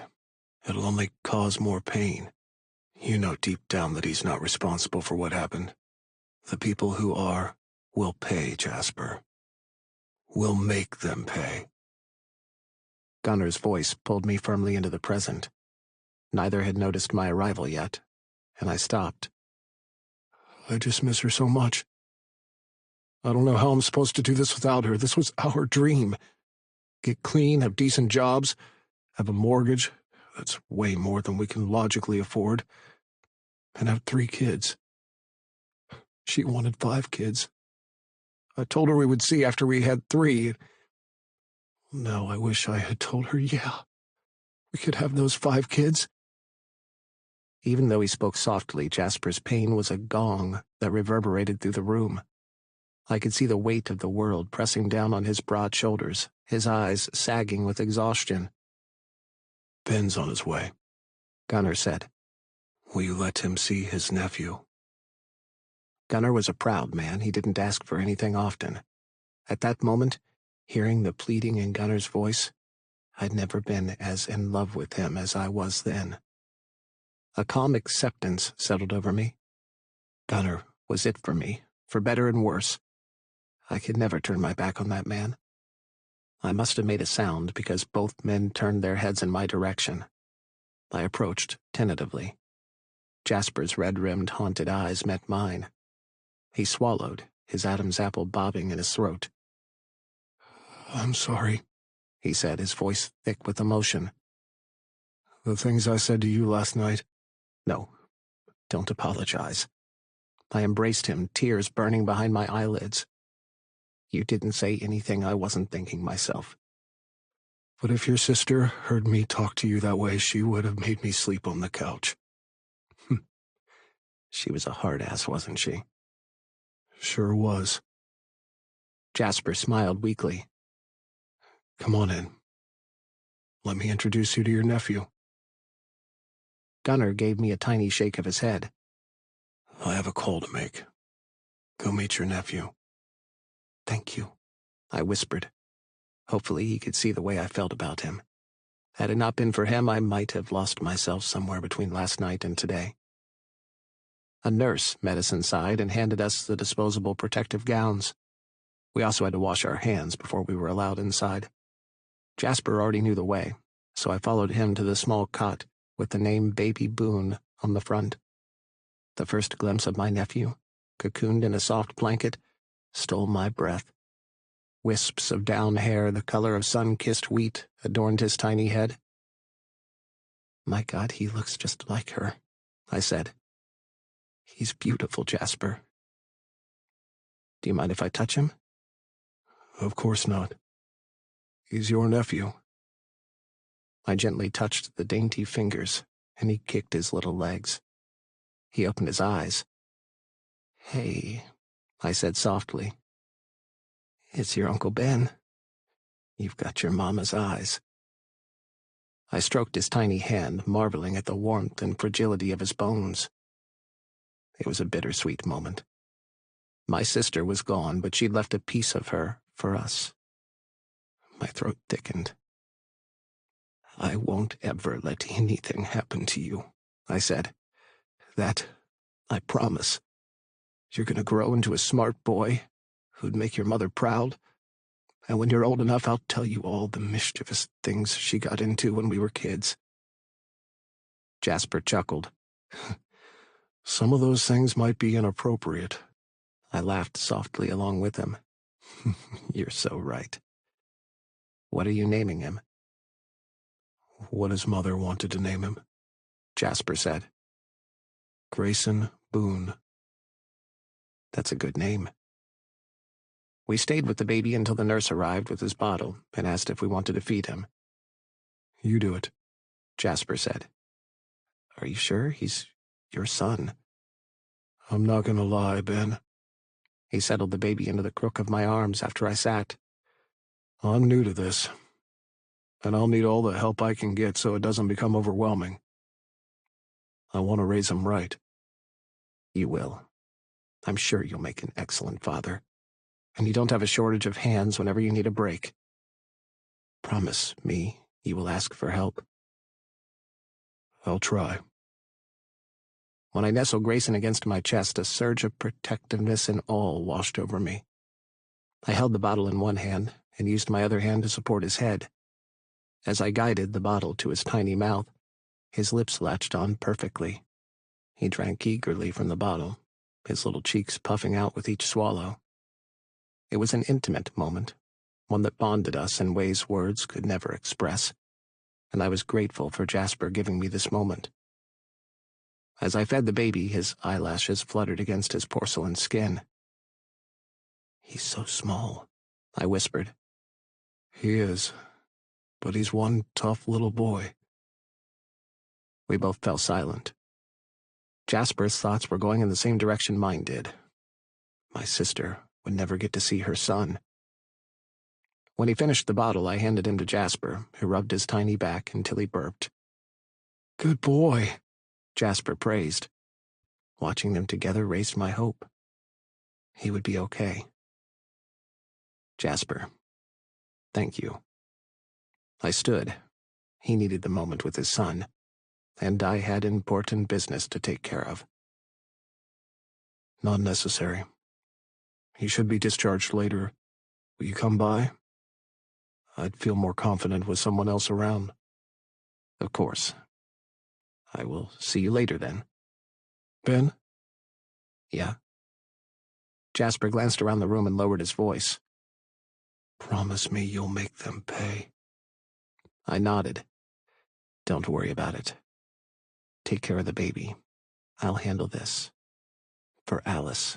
It'll only cause more pain. You know deep down that he's not responsible for what happened. The people who are will pay, Jasper. We'll make them pay. Gunnar's voice pulled me firmly into the present. Neither had noticed my arrival yet, and I stopped. I just miss her so much. I don't know how I'm supposed to do this without her. This was our dream. Get clean, have decent jobs, have a mortgage that's way more than we can logically afford, and have 3 kids. She wanted 5 kids. I told her we would see after we had 3. Now I wish I had told her, yeah, we could have those 5 kids. Even though he spoke softly, Jasper's pain was a gong that reverberated through the room. I could see the weight of the world pressing down on his broad shoulders, his eyes sagging with exhaustion. Ben's on his way, Gunnar said. Will you let him see his nephew? Gunnar was a proud man. He didn't ask for anything often. At that moment, hearing the pleading in Gunnar's voice, I'd never been as in love with him as I was then. A calm acceptance settled over me. Gunnar was it for me, for better and worse. I could never turn my back on that man. I must have made a sound because both men turned their heads in my direction. I approached tentatively. Jasper's red-rimmed, haunted eyes met mine. He swallowed, his Adam's apple bobbing in his throat. I'm sorry, he said, his voice thick with emotion. The things I said to you last night. No, don't apologize. I embraced him, tears burning behind my eyelids. You didn't say anything I wasn't thinking myself. But if your sister heard me talk to you that way, she would have made me sleep on the couch. She was a hard ass, wasn't she? Sure was. Jasper smiled weakly. Come on in. Let me introduce you to your nephew. Gunnar gave me a tiny shake of his head. I have a call to make. Go meet your nephew. Thank you, I whispered. Hopefully he could see the way I felt about him. Had it not been for him, I might have lost myself somewhere between last night and today. A nurse met us inside and handed us the disposable protective gowns. We also had to wash our hands before we were allowed inside. Jasper already knew the way, so I followed him to the small cot with the name Baby Boone on the front. The first glimpse of my nephew, cocooned in a soft blanket, stole my breath. Wisps of down hair the color of sun-kissed wheat adorned his tiny head. My God, he looks just like her, I said. He's beautiful, Jasper. Do you mind if I touch him? Of course not. He's your nephew. I gently touched the dainty fingers, and he kicked his little legs. He opened his eyes. Hey, I said softly. It's your Uncle Ben. You've got your mama's eyes. I stroked his tiny hand, marveling at the warmth and fragility of his bones. It was a bittersweet moment. My sister was gone, but she'd left a piece of her for us. My throat thickened. I won't ever let anything happen to you, I said. That, I promise. You're going to grow into a smart boy who'd make your mother proud. And when you're old enough, I'll tell you all the mischievous things she got into when we were kids. Jasper chuckled. Some of those things might be inappropriate. I laughed softly along with him. You're so right. What are you naming him? What his mother wanted to name him, Jasper said. Grayson Boone. That's a good name. We stayed with the baby until the nurse arrived with his bottle and asked if we wanted to feed him. You do it, Jasper said. Are you sure? He's your son. I'm not going to lie, Ben. He settled the baby into the crook of my arms after I sat. I'm new to this, and I'll need all the help I can get so it doesn't become overwhelming. I want to raise him right. You will. I'm sure you'll make an excellent father, and you don't have a shortage of hands whenever you need a break. Promise me you will ask for help. I'll try. When I nestled Grayson against my chest, a surge of protectiveness and awe washed over me. I held the bottle in one hand and used my other hand to support his head. As I guided the bottle to his tiny mouth, his lips latched on perfectly. He drank eagerly from the bottle, his little cheeks puffing out with each swallow. It was an intimate moment, one that bonded us in ways words could never express, and I was grateful for Jasper giving me this moment. As I fed the baby, his eyelashes fluttered against his porcelain skin. He's so small, I whispered. He is, but he's one tough little boy. We both fell silent. Jasper's thoughts were going in the same direction mine did. My sister would never get to see her son. When he finished the bottle, I handed him to Jasper, who rubbed his tiny back until he burped. Good boy, Jasper praised. Watching them together raised my hope. He would be okay. Jasper, thank you. I stood. He needed the moment with his son, and I had important business to take care of. Not necessary. He should be discharged later. Will you come by? I'd feel more confident with someone else around. Of course. I will see you later then. Ben? Yeah? Jasper glanced around the room and lowered his voice. Promise me you'll make them pay. I nodded. Don't worry about it. Take care of the baby. I'll handle this. For Alice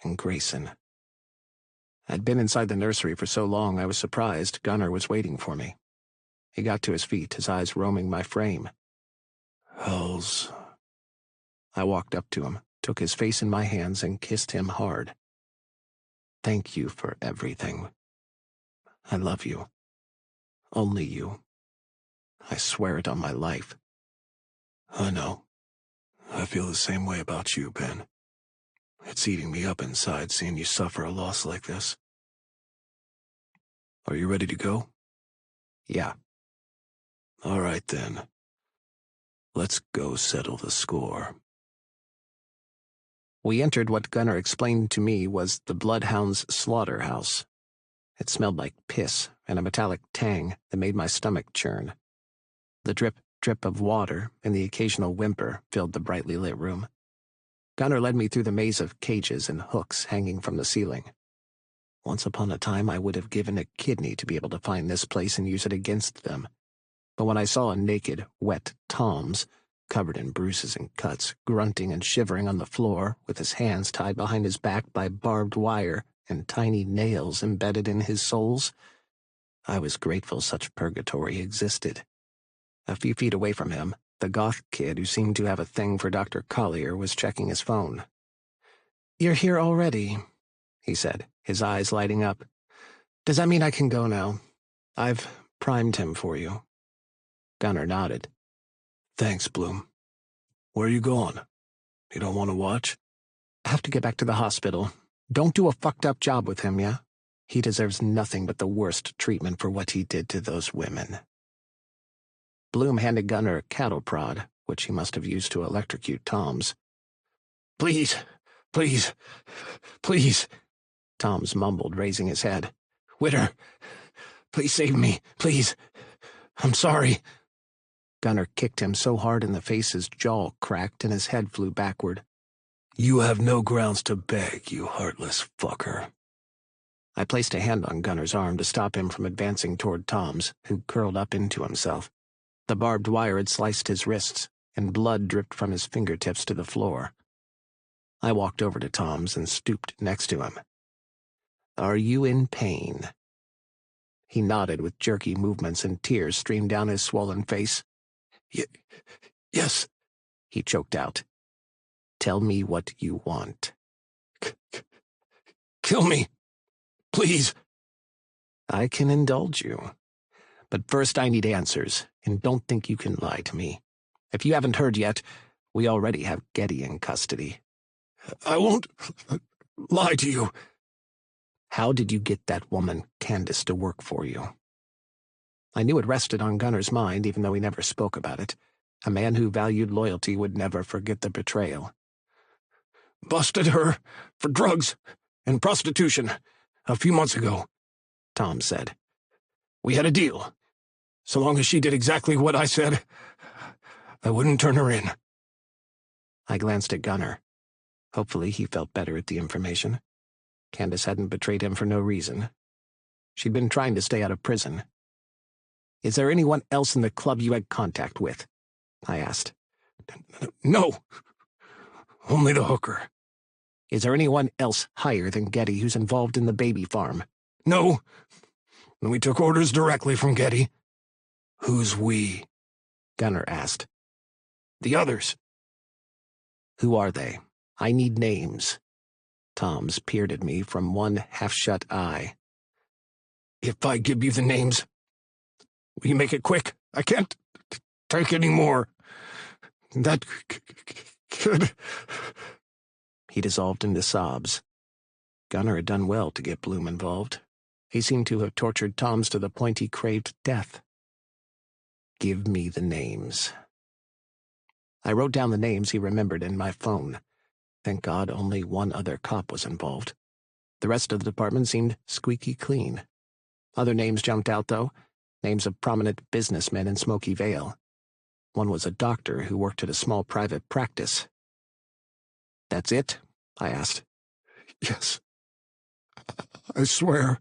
and Grayson. I'd been inside the nursery for so long I was surprised Gunnar was waiting for me. He got to his feet, his eyes roaming my frame. Hells. I walked up to him, took his face in my hands, and kissed him hard. Thank you for everything. I love you. Only you. I swear it on my life. I know. I feel the same way about you, Ben. It's eating me up inside seeing you suffer a loss like this. Are you ready to go? Yeah. All right, then. Let's go settle the score. We entered what Gunnar explained to me was the Bloodhound's slaughterhouse. It smelled like piss and a metallic tang that made my stomach churn. The drip, drip of water and the occasional whimper filled the brightly lit room. Gunnar led me through the maze of cages and hooks hanging from the ceiling. Once upon a time, I would have given a kidney to be able to find this place and use it against them. But when I saw a naked, wet Tom's, covered in bruises and cuts, grunting and shivering on the floor, with his hands tied behind his back by barbed wire and tiny nails embedded in his soles, I was grateful such purgatory existed. A few feet away from him, the goth kid who seemed to have a thing for Dr. Collier was checking his phone. "You're here already," he said, his eyes lighting up. "Does that mean I can go now? I've primed him for you." Gunnar nodded. Thanks, Bloom. Where are you going? You don't want to watch? "I have to get back to the hospital. Don't do a fucked up job with him, yeah? He deserves nothing but the worst treatment for what he did to those women." Bloom handed Gunnar a cattle prod, which he must have used to electrocute Tom's. "Please, please, please," Tom's mumbled, raising his head. "Witter, please save me, please. I'm sorry." Gunnar kicked him so hard in the face his jaw cracked and his head flew backward. "You have no grounds to beg, you heartless fucker." I placed a hand on Gunnar's arm to stop him from advancing toward Tom's, who curled up into himself. The barbed wire had sliced his wrists, and blood dripped from his fingertips to the floor. I walked over to Tom's and stooped next to him. "Are you in pain?" He nodded with jerky movements, and tears streamed down his swollen face. Yes," he choked out. "Tell me what you want." Kill me, please." "I can indulge you. But first I need answers, and don't think you can lie to me. If you haven't heard yet, we already have Getty in custody." "I won't lie to you." "How did you get that woman, Candace, to work for you?" I knew it rested on Gunnar's mind, even though he never spoke about it. A man who valued loyalty would never forget the betrayal. "Busted her for drugs and prostitution a few months ago," Tom said. "We had a deal. So long as she did exactly what I said, I wouldn't turn her in." I glanced at Gunnar. Hopefully he felt better at the information. Candace hadn't betrayed him for no reason. She'd been trying to stay out of prison. "Is there anyone else in the club you had contact with?" I asked. "No. Only the hooker." "Is there anyone else higher than Getty who's involved in the baby farm?" "No. We took orders directly from Getty." "Who's we?" Gunnar asked. "The others." "Who are they? I need names." Tom's peered at me from one half-shut eye. "If I give you the names, will you make it quick? I can't take any more. That kid—" He dissolved into sobs. Gunnar had done well to get Bloom involved. He seemed to have tortured Tom's to the point he craved death. "Give me the names." I wrote down the names he remembered in my phone. Thank God only one other cop was involved. The rest of the department seemed squeaky clean. Other names jumped out, though. Names of prominent businessmen in Smoky Vale. One was a doctor who worked at a small private practice. "That's it?" I asked. "Yes. I swear."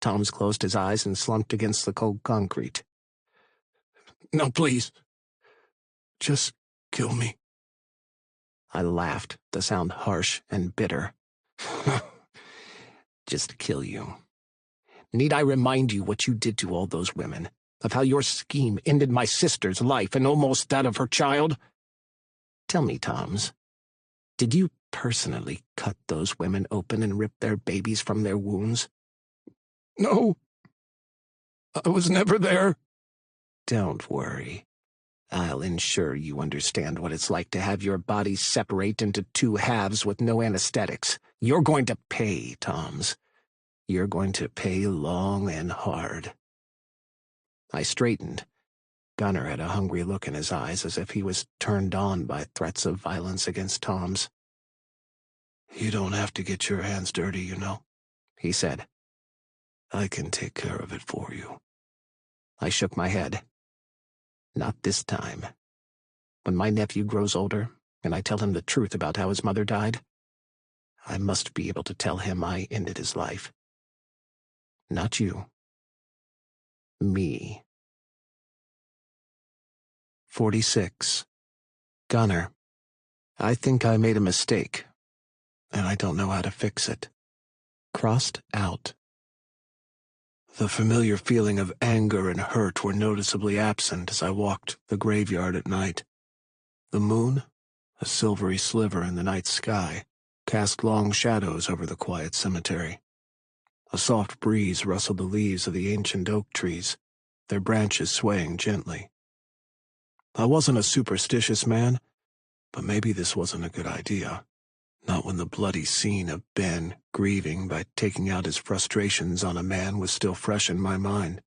Tom's closed his eyes and slumped against the cold concrete. "No, please. Just kill me." I laughed, the sound harsh and bitter. "Just kill you. Need I remind you what you did to all those women? Of how your scheme ended my sister's life and almost that of her child? Tell me, Toms, did you personally cut those women open and rip their babies from their wounds?" "No. I was never there." "Don't worry. I'll ensure you understand what it's like to have your body separate into two halves with no anesthetics. You're going to pay, Toms. You're going to pay long and hard." I straightened. Gunner had a hungry look in his eyes, as if he was turned on by threats of violence against Tom's. "You don't have to get your hands dirty, he said. I can take care of it for you." I shook my head. Not this time. When my nephew grows older, and I tell him the truth about how his mother died, I must be able to tell him I ended his life. Not you. Me. 46. Gunner. I think I made a mistake, and I don't know how to fix it. Crossed out. The familiar feeling of anger and hurt were noticeably absent as I walked the graveyard at night. The moon, a silvery sliver in the night sky, cast long shadows over the quiet cemetery. A soft breeze rustled the leaves of the ancient oak trees, their branches swaying gently. I wasn't a superstitious man, but maybe this wasn't a good idea. Not when the bloody scene of Ben grieving by taking out his frustrations on a man was still fresh in my mind.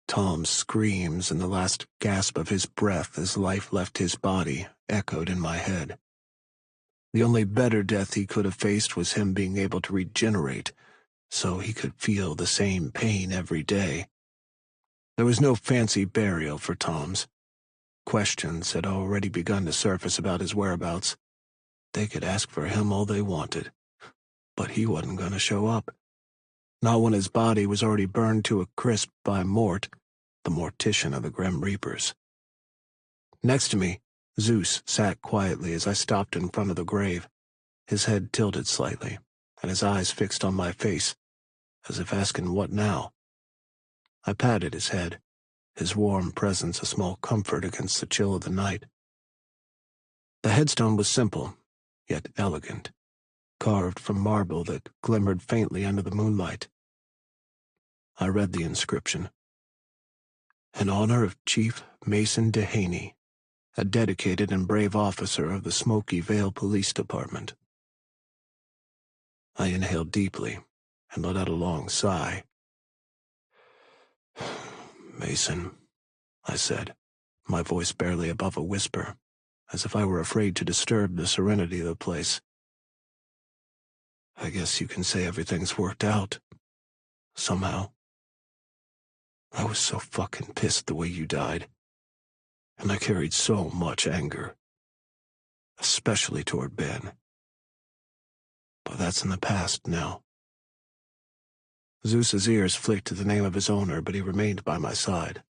Tom's screams and the last gasp of his breath as life left his body echoed in my head. The only better death he could have faced was him being able to regenerate, so he could feel the same pain every day. There was no fancy burial for Tom's. Questions had already begun to surface about his whereabouts. They could ask for him all they wanted, but he wasn't going to show up. Not when his body was already burned to a crisp by Mort, the mortician of the Grim Reapers. Next to me, Zeus sat quietly as I stopped in front of the grave, his head tilted slightly, and his eyes fixed on my face, as if asking what now. I patted his head, his warm presence a small comfort against the chill of the night. The headstone was simple, yet elegant, carved from marble that glimmered faintly under the moonlight. I read the inscription. In honor of Chief Mason Dehaney, a dedicated and brave officer of the Smoky Vale Police Department. I inhaled deeply and let out a long sigh. "Mason," I said, my voice barely above a whisper, as if I were afraid to disturb the serenity of the place. "I guess you can say everything's worked out. Somehow. I was so fucking pissed the way you died. And I carried so much anger. Especially toward Ben. But that's in the past now." Zeus's ears flicked to the name of his owner, but he remained by my side.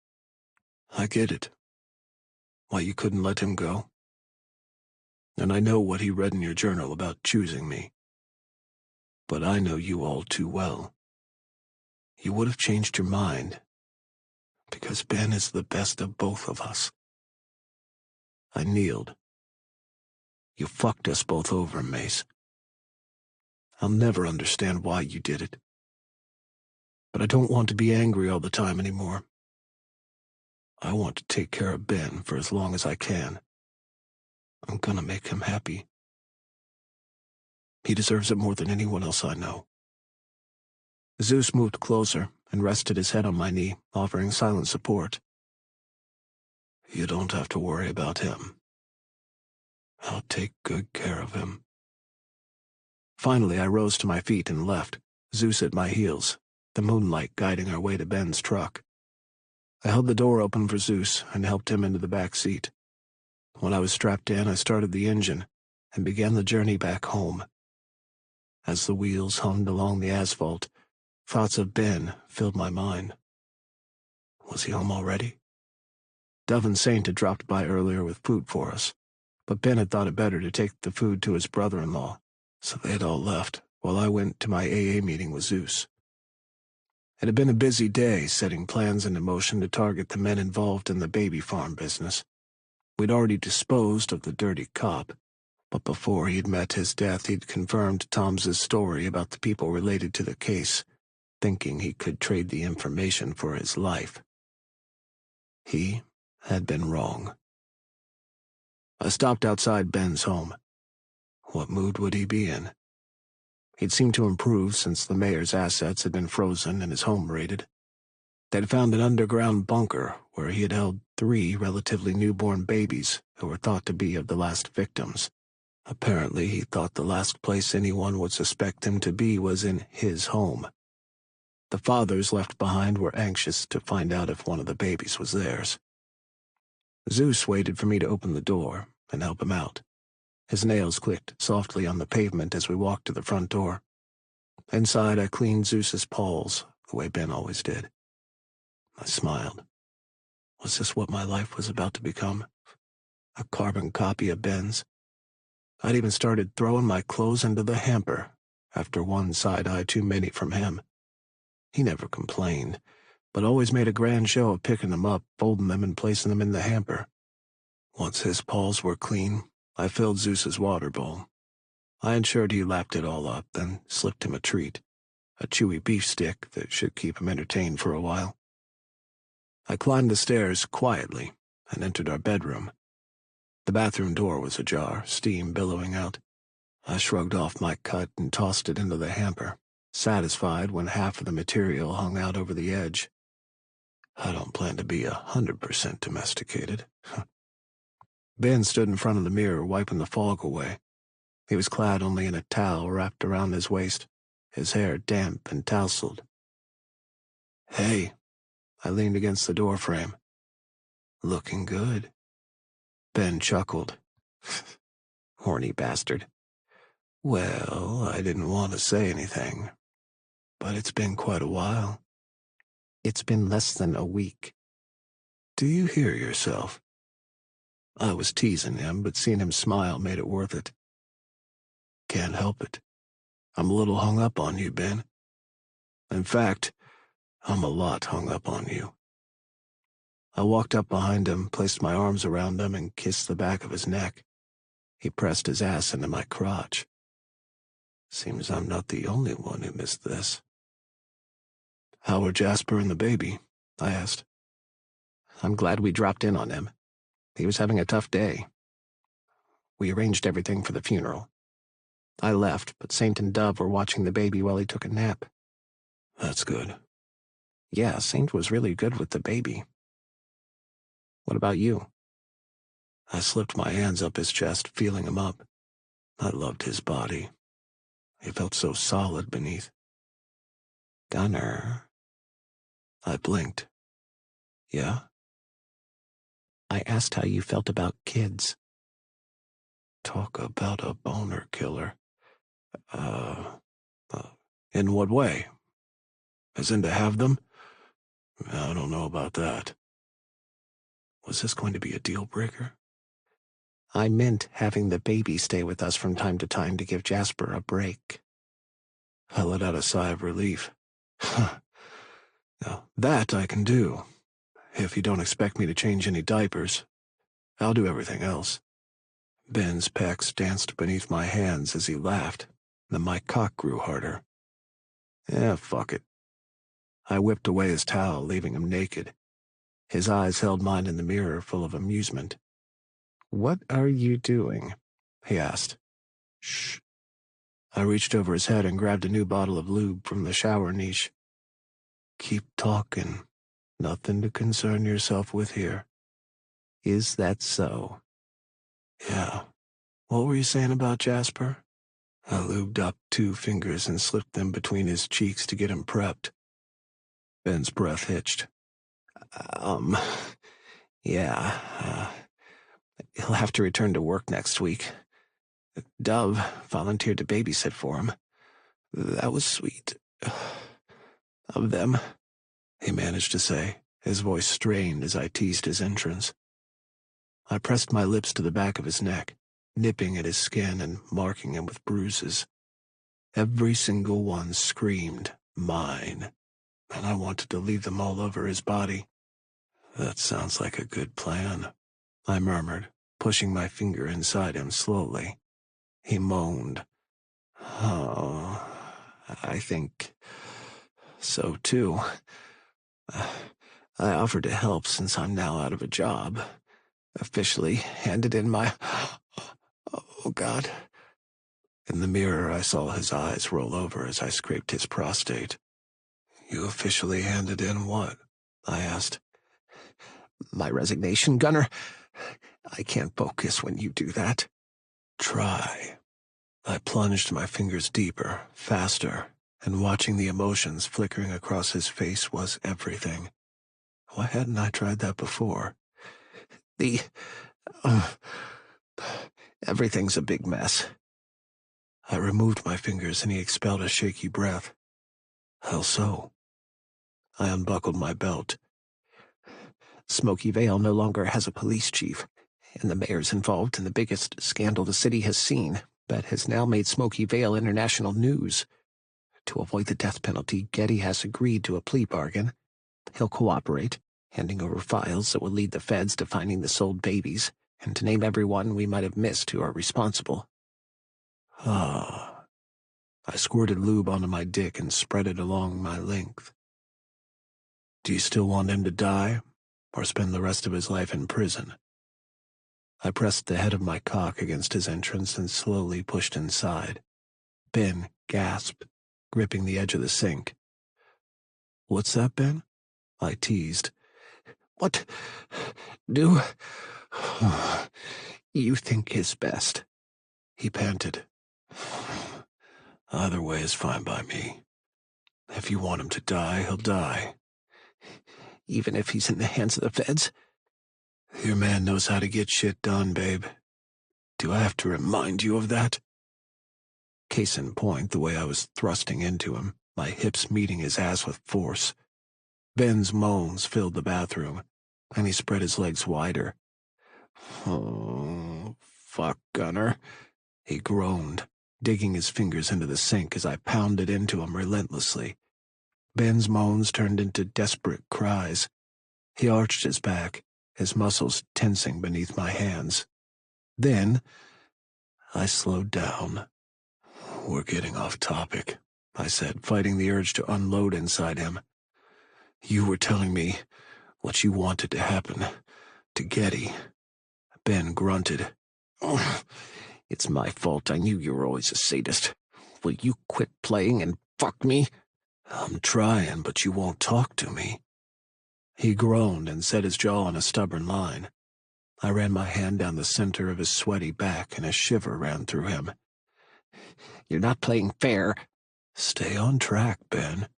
"I get it. Why you couldn't let him go. And I know what he read in your journal about choosing me. But I know you all too well. You would have changed your mind, because Ben is the best of both of us." I kneeled. "You fucked us both over, Mace. I'll never understand why you did it. But I don't want to be angry all the time anymore. I want to take care of Ben for as long as I can. I'm gonna make him happy. He deserves it more than anyone else I know." Zeus moved closer and rested his head on my knee, offering silent support. "You don't have to worry about him. I'll take good care of him." Finally, I rose to my feet and left, Zeus at my heels, the moonlight guiding our way to Ben's truck. I held the door open for Zeus and helped him into the back seat. When I was strapped in, I started the engine and began the journey back home. As the wheels hummed along the asphalt, thoughts of Ben filled my mind. Was he home already? Dove and Saint had dropped by earlier with food for us, but Ben had thought it better to take the food to his brother-in-law, so they had all left while I went to my AA meeting with Zeus. It had been a busy day, setting plans into motion to target the men involved in the baby farm business. We'd already disposed of the dirty cop, but before he'd met his death, he'd confirmed Tom's story about the people related to the case, thinking he could trade the information for his life. He had been wrong. I stopped outside Ben's home. What mood would he be in? He'd seemed to improve since the mayor's assets had been frozen and his home raided. They'd found an underground bunker where he had held 3 relatively newborn babies who were thought to be of the last victims. Apparently, he thought the last place anyone would suspect him to be was in his home. The fathers left behind were anxious to find out if one of the babies was theirs. Zeus waited for me to open the door and help him out. His nails clicked softly on the pavement as we walked to the front door. Inside, I cleaned Zeus's paws, the way Ben always did. I smiled. Was this what my life was about to become? A carbon copy of Ben's? I'd even started throwing my clothes into the hamper after one side-eye too many from him. He never complained, but always made a grand show of picking them up, folding them, and placing them in the hamper. Once his paws were clean, I filled Zeus's water bowl. I ensured he lapped it all up, then slipped him a treat, a chewy beef stick that should keep him entertained for a while. I climbed the stairs quietly and entered our bedroom. The bathroom door was ajar, steam billowing out. I shrugged off my cut and tossed it into the hamper, satisfied when half of the material hung out over the edge. I don't plan to be 100% domesticated. Ben stood in front of the mirror, wiping the fog away. He was clad only in a towel wrapped around his waist, his hair damp and tousled. "Hey," I leaned against the doorframe. "Looking good." Ben chuckled. "Horny bastard." "Well, I didn't want to say anything, but it's been quite a while." "It's been less than a week." "Do you hear yourself?" I was teasing him, but seeing him smile made it worth it. "Can't help it. I'm a little hung up on you, Ben. In fact, I'm a lot hung up on you." I walked up behind him, placed my arms around him, and kissed the back of his neck. He pressed his ass into my crotch. Seems I'm not the only one who missed this. "How are Jasper and the baby?" I asked. "I'm glad we dropped in on him. He was having a tough day. We arranged everything for the funeral. I left, but Saint and Dove were watching the baby while he took a nap." "That's good." "Yeah, Saint was really good with the baby." "What about you?" I slipped my hands up his chest, feeling him up. I loved his body. He felt so solid beneath. "Gunner." I blinked. "Yeah?" "I asked how you felt about kids." Talk about a boner killer. Uh, in what way? As in to have them? I don't know about that. Was this going to be a deal breaker? "I meant having the baby stay with us from time to time to give Jasper a break." I let out a sigh of relief. Now, that I can do. If you don't expect me to change any diapers, I'll do everything else. Ben's pecs danced beneath my hands as he laughed, then my cock grew harder. Fuck it. I whipped away his towel, leaving him naked. His eyes held mine in the mirror, full of amusement. "What are you doing?" he asked. "Shh." I reached over his head and grabbed a new bottle of lube from the shower niche. "Keep talking. Nothing to concern yourself with here." "Is that so?" "Yeah. What were you saying about Jasper?" I lubed up 2 fingers and slipped them between his cheeks to get him prepped. Ben's breath hitched. Um, yeah, he'll have to return to work next week. Dove volunteered to babysit for him. That was sweet. Of them," he managed to say, his voice strained as I teased his entrance. I pressed my lips to the back of his neck, nipping at his skin and marking him with bruises. Every single one screamed, "Mine," and I wanted to leave them all over his body. "That sounds like a good plan," I murmured, pushing my finger inside him slowly. He moaned. "Oh, I think so too. I offered to help since I'm now out of a job. Officially handed in my... Oh, God." In the mirror, I saw his eyes roll over as I scraped his prostate. "You officially handed in what?" I asked. "My resignation, Gunner. I can't focus when you do that." "Try." I plunged my fingers deeper, faster, and watching the emotions flickering across his face was everything. Why hadn't I tried that before? The... uh, everything's a big mess." I removed my fingers and he expelled a shaky breath. "How so?" I unbuckled my belt. Smoky Vale no longer has a police chief, and the mayor's involved in the biggest scandal the city has seen, that has now made Smoky Vale international news. To avoid the death penalty, Getty has agreed to a plea bargain. He'll cooperate, handing over files that will lead the feds to finding the sold babies, and to name everyone we might have missed who are responsible. Ah. I squirted lube onto my dick and spread it along my length. "Do you still want him to die, or spend the rest of his life in prison?" I pressed the head of my cock against his entrance and slowly pushed inside. Ben gasped, gripping the edge of the sink. "What's that, Ben?" I teased. "What do you think is best?" He panted. "Either way is fine by me. If you want him to die, he'll die." "Even if he's in the hands of the feds?" "Your man knows how to get shit done, babe. Do I have to remind you of that?" Case in point, the way I was thrusting into him, my hips meeting his ass with force. Ben's moans filled the bathroom, and he spread his legs wider. "Oh, fuck, Gunner," he groaned, digging his fingers into the sink as I pounded into him relentlessly. Ben's moans turned into desperate cries. He arched his back, his muscles tensing beneath my hands. Then I slowed down. "We're getting off topic," I said, fighting the urge to unload inside him. "You were telling me what you wanted to happen to Getty." Ben grunted. "Oh, it's my fault. I knew you were always a sadist. Will you quit playing and fuck me?" "I'm trying, but you won't talk to me." He groaned and set his jaw on a stubborn line. I ran my hand down the center of his sweaty back, and a shiver ran through him. "You're not playing fair." "Stay on track, Ben."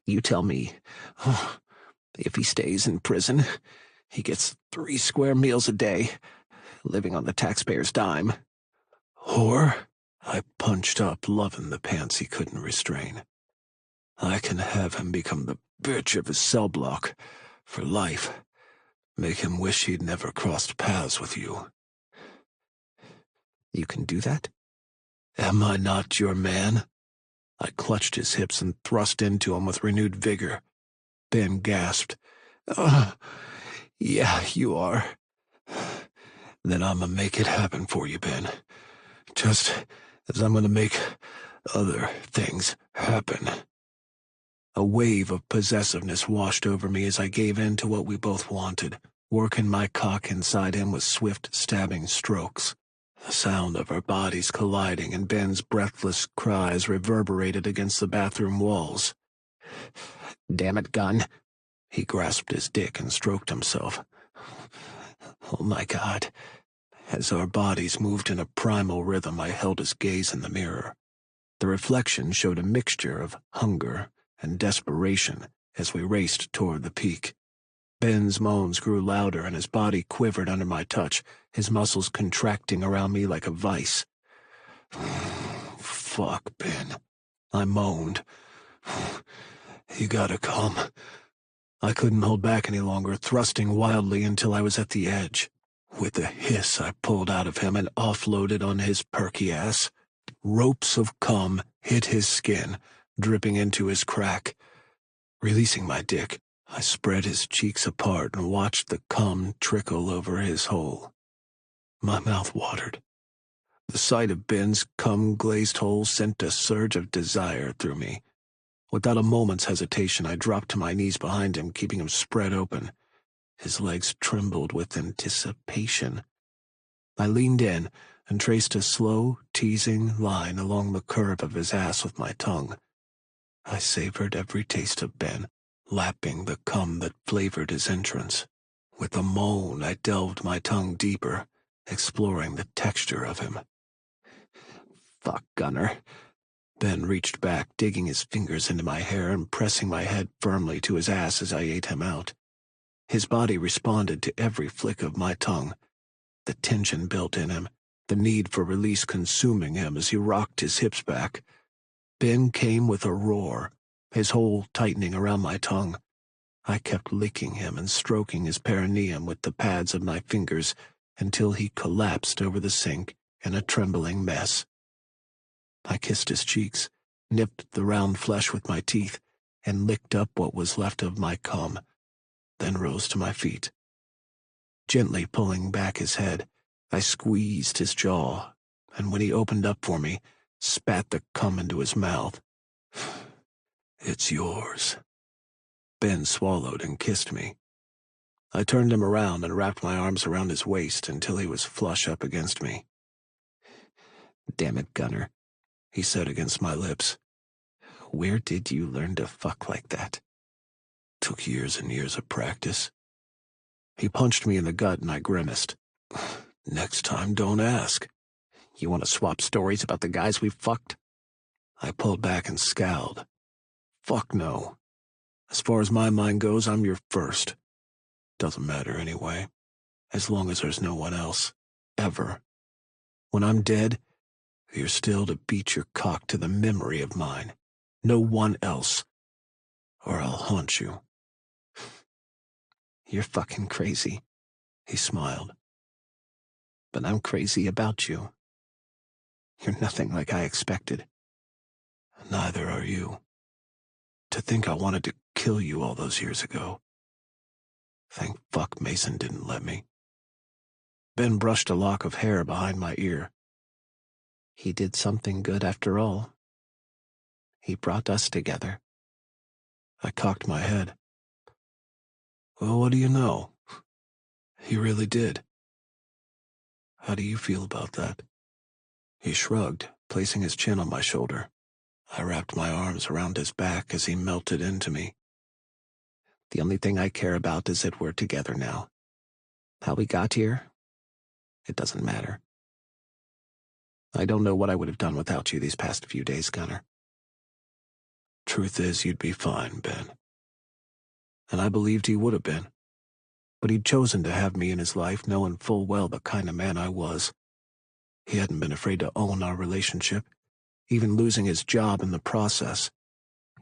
"You tell me. If he stays in prison, he gets 3 square meals a day, living on the taxpayer's dime." "Whore?" I punched up, loving the pants he couldn't restrain. "I can have him become the bitch of his cell block for life. Make him wish he'd never crossed paths with you." "You can do that?" "Am I not your man?" I clutched his hips and thrust into him with renewed vigor. Ben gasped. Yeah, you are." "Then I'ma make it happen for you, Ben. Just as I'm gonna make other things happen." A wave of possessiveness washed over me as I gave in to what we both wanted, working my cock inside him with swift, stabbing strokes. The sound of our bodies colliding and Ben's breathless cries reverberated against the bathroom walls. "Damn it, Gun." He grasped his dick and stroked himself. "Oh my God." As our bodies moved in a primal rhythm, I held his gaze in the mirror. The reflection showed a mixture of hunger and desperation as we raced toward the peak. Ben's moans grew louder and his body quivered under my touch, his muscles contracting around me like a vice. "Fuck, Ben," I moaned. "You gotta come." I couldn't hold back any longer, thrusting wildly until I was at the edge. With a hiss, I pulled out of him and offloaded on his perky ass. Ropes of cum hit his skin, dripping into his crack. Releasing my dick, I spread his cheeks apart and watched the cum trickle over his hole. My mouth watered. The sight of Ben's cum-glazed hole sent a surge of desire through me. Without a moment's hesitation, I dropped to my knees behind him, keeping him spread open. His legs trembled with anticipation. I leaned in and traced a slow, teasing line along the curve of his ass with my tongue. I savored every taste of Ben, lapping the cum that flavored his entrance. With a moan, I delved my tongue deeper, exploring the texture of him. Fuck, Gunner. Ben reached back, digging his fingers into my hair and pressing my head firmly to his ass as I ate him out. His body responded to every flick of my tongue. The tension built in him, the need for release consuming him as he rocked his hips back. Ben came with a roar, his hold tightening around my tongue. I kept licking him and stroking his perineum with the pads of my fingers until he collapsed over the sink in a trembling mess. I kissed his cheeks, nipped the round flesh with my teeth, and licked up what was left of my cum, then rose to my feet. Gently pulling back his head, I squeezed his jaw, and when he opened up for me, spat the cum into his mouth. "It's yours." Ben swallowed and kissed me. I turned him around and wrapped my arms around his waist until he was flush up against me. Damn it, Gunner, he said against my lips. Where did you learn to fuck like that? Took years and years of practice. He punched me in the gut and I grimaced. Next time, don't ask. You want to swap stories about the guys we've fucked? I pulled back and scowled. Fuck no. As far as my mind goes, I'm your first. Doesn't matter anyway, as long as there's no one else. Ever. When I'm dead, you're still to beat your cock to the memory of mine. No one else. Or I'll haunt you. You're fucking crazy, he smiled. But I'm crazy about you. You're nothing like I expected. Neither are you. To think I wanted to kill you all those years ago. Thank fuck Mason didn't let me. Ben brushed a lock of hair behind my ear. He did something good after all. He brought us together. I cocked my head. Well, what do you know? He really did. How do you feel about that? He shrugged, placing his chin on my shoulder. I wrapped my arms around his back as he melted into me. The only thing I care about is that we're together now. How we got here, it doesn't matter. I don't know what I would have done without you these past few days, Gunner. Truth is, you'd be fine, Ben. And I believed he would have been. But he'd chosen to have me in his life, knowing full well the kind of man I was. He hadn't been afraid to own our relationship, even losing his job in the process.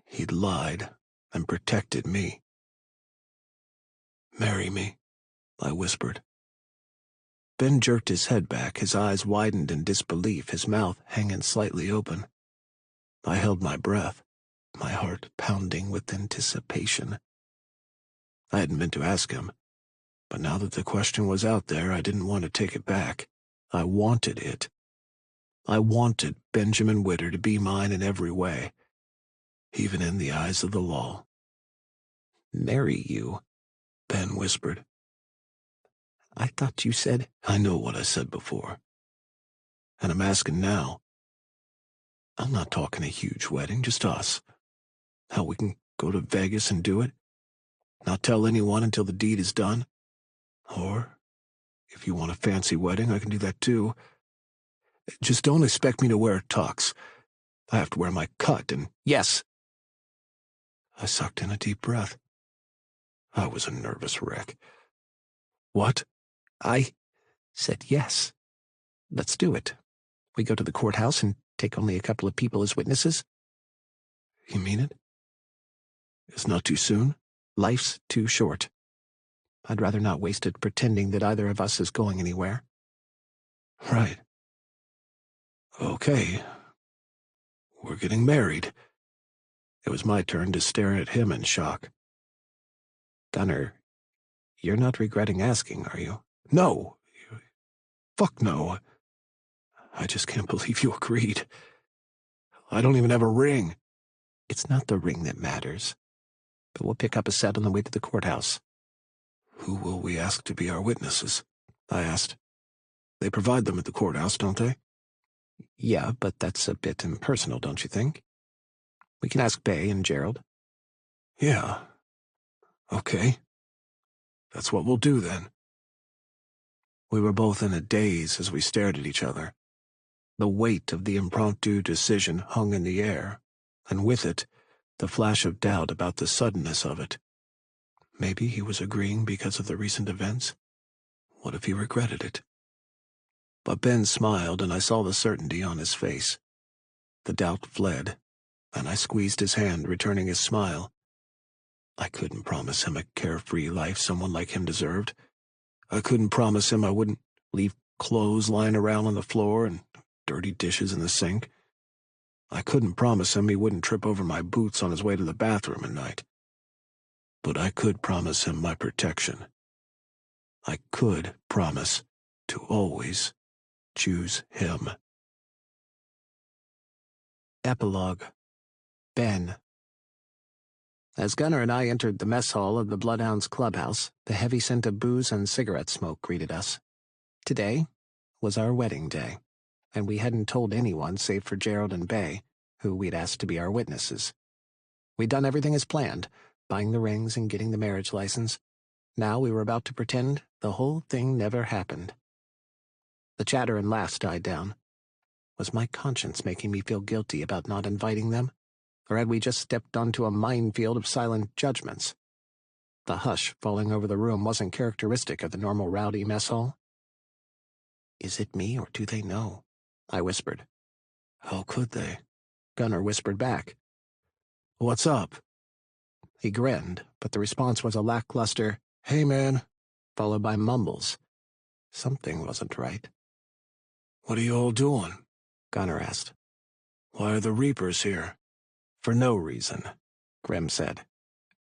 He'd lied and protected me. "Marry me," I whispered. Ben jerked his head back, his eyes widened in disbelief, his mouth hanging slightly open. I held my breath, my heart pounding with anticipation. I hadn't meant to ask him, but now that the question was out there, I didn't want to take it back. I wanted it. I wanted Benjamin Witter to be mine in every way, even in the eyes of the law. "Marry you?" Ben whispered. "I thought you said—" "I know what I said before. And I'm asking now. I'm not talking a huge wedding, just us. How we can go to Vegas and do it. Not tell anyone until the deed is done. Or, if you want a fancy wedding, I can do that too. Just don't expect me to wear a tux. I have to wear my cut and—" "Yes." I sucked in a deep breath. I was a nervous wreck. "What?" "I said yes. Let's do it. We go to the courthouse and take only a couple of people as witnesses." "You mean it? It's not too soon?" "Life's too short. I'd rather not waste it pretending that either of us is going anywhere." "Right. Okay. We're getting married." It was my turn to stare at him in shock. "Gunner, you're not regretting asking, are you?" "No. Fuck no. I just can't believe you agreed. I don't even have a ring." "It's not the ring that matters. But we'll pick up a set on the way to the courthouse." "Who will we ask to be our witnesses?" I asked. They provide them at the courthouse, don't they? Yeah, but that's a bit impersonal, don't you think? We can ask Bay and Gerald. Yeah. Okay. That's what we'll do then. We were both in a daze as we stared at each other. The weight of the impromptu decision hung in the air, and with it, the flash of doubt about the suddenness of it. Maybe he was agreeing because of the recent events? What if he regretted it? But Ben smiled, and I saw the certainty on his face. The doubt fled, and I squeezed his hand, returning his smile. I couldn't promise him a carefree life someone like him deserved. I couldn't promise him I wouldn't leave clothes lying around on the floor and dirty dishes in the sink. I couldn't promise him he wouldn't trip over my boots on his way to the bathroom at night. But I could promise him my protection. I could promise to always choose him. Epilogue. Ben. As Gunnar and I entered the mess hall of the Bloodhounds clubhouse, the heavy scent of booze and cigarette smoke greeted us. Today was our wedding day, and we hadn't told anyone save for Gerald and Bay, who we'd asked to be our witnesses. We'd done everything as planned, buying the rings and getting the marriage license. Now we were about to pretend the whole thing never happened. The chatter and laughs died down. Was my conscience making me feel guilty about not inviting them? Or had we just stepped onto a minefield of silent judgments? The hush falling over the room wasn't characteristic of the normal rowdy mess hall. Is it me, or do they know? I whispered. How could they? Gunnar whispered back. What's up? He grinned, but the response was a lackluster, "Hey, man," followed by mumbles. Something wasn't right. What are you all doing? Gunnar asked. Why are the Reapers here? For no reason, Grim said.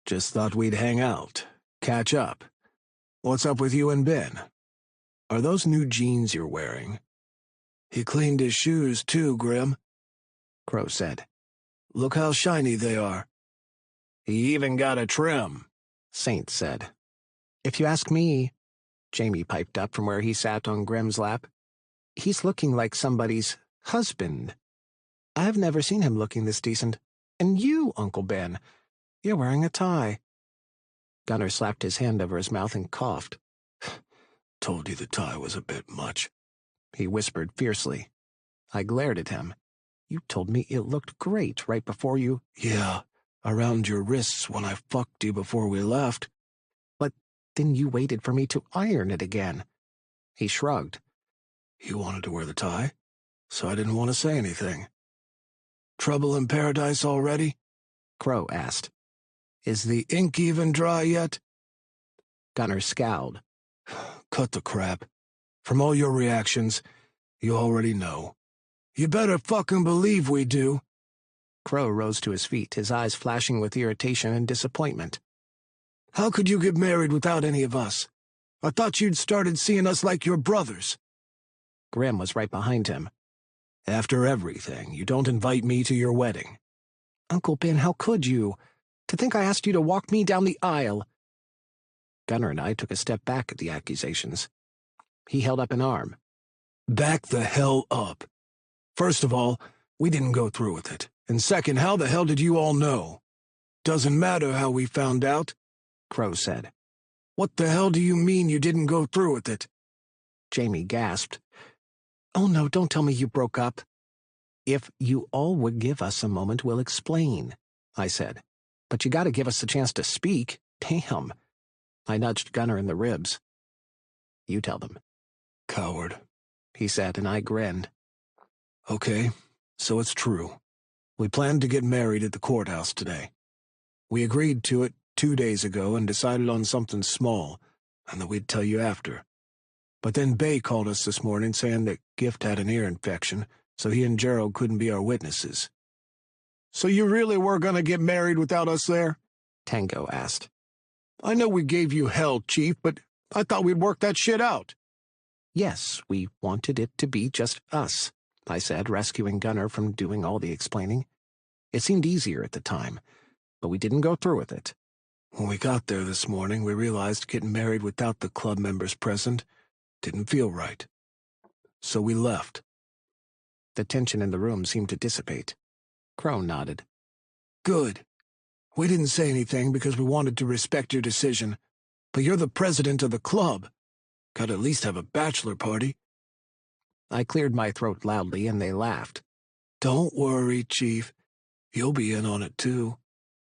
Just thought we'd hang out, catch up. What's up with you and Ben? Are those new jeans you're wearing? He cleaned his shoes too, Grim, Crow said. Look how shiny they are. He even got a trim, Saint said. If you ask me, Jamie piped up from where he sat on Grim's lap, he's looking like somebody's husband. I've never seen him looking this decent. And you, Uncle Ben, you're wearing a tie. Gunnar slapped his hand over his mouth and coughed. Told you the tie was a bit much, he whispered fiercely. I glared at him. You told me it looked great right before you— Yeah, around your wrists when I fucked you before we left. But then you waited for me to iron it again. He shrugged. You wanted to wear the tie, so I didn't want to say anything. Trouble in paradise already? Crow asked. Is the ink even dry yet? Gunnar scowled. Cut the crap. From all your reactions, you already know. You better fucking believe we do. Crow rose to his feet, his eyes flashing with irritation and disappointment. How could you get married without any of us? I thought you'd started seeing us like your brothers. Grim was right behind him. After everything, you don't invite me to your wedding. Uncle Ben, how could you? To think I asked you to walk me down the aisle. Gunnar and I took a step back at the accusations. He held up an arm. Back the hell up. First of all, we didn't go through with it. And second, how the hell did you all know? Doesn't matter how we found out, Crow said. What the hell do you mean you didn't go through with it? Jamie gasped. Oh no, don't tell me you broke up. If you all would give us a moment, we'll explain, I said. But you gotta give us a chance to speak. Damn. I nudged Gunnar in the ribs. You tell them. Coward, he said, and I grinned. Okay, so it's true. We planned to get married at the courthouse today. We agreed to it 2 days ago and decided on something small, and that we'd tell you after. But then Bay called us this morning saying that Gift had an ear infection, so he and Gerald couldn't be our witnesses. So you really were gonna get married without us there? Tango asked. I know we gave you hell, Chief, but I thought we'd work that shit out. Yes, we wanted it to be just us, I said, rescuing Gunnar from doing all the explaining. It seemed easier at the time, but we didn't go through with it. When we got there this morning, we realized getting married without the club members present didn't feel right. so we left. The tension in the room seemed to dissipate. Crow nodded. Good. We didn't say anything because we wanted to respect your decision, but you're the president of the club. Gotta at least have a bachelor party. I cleared my throat loudly, and they laughed. Don't worry, Chief. You'll be in on it, too,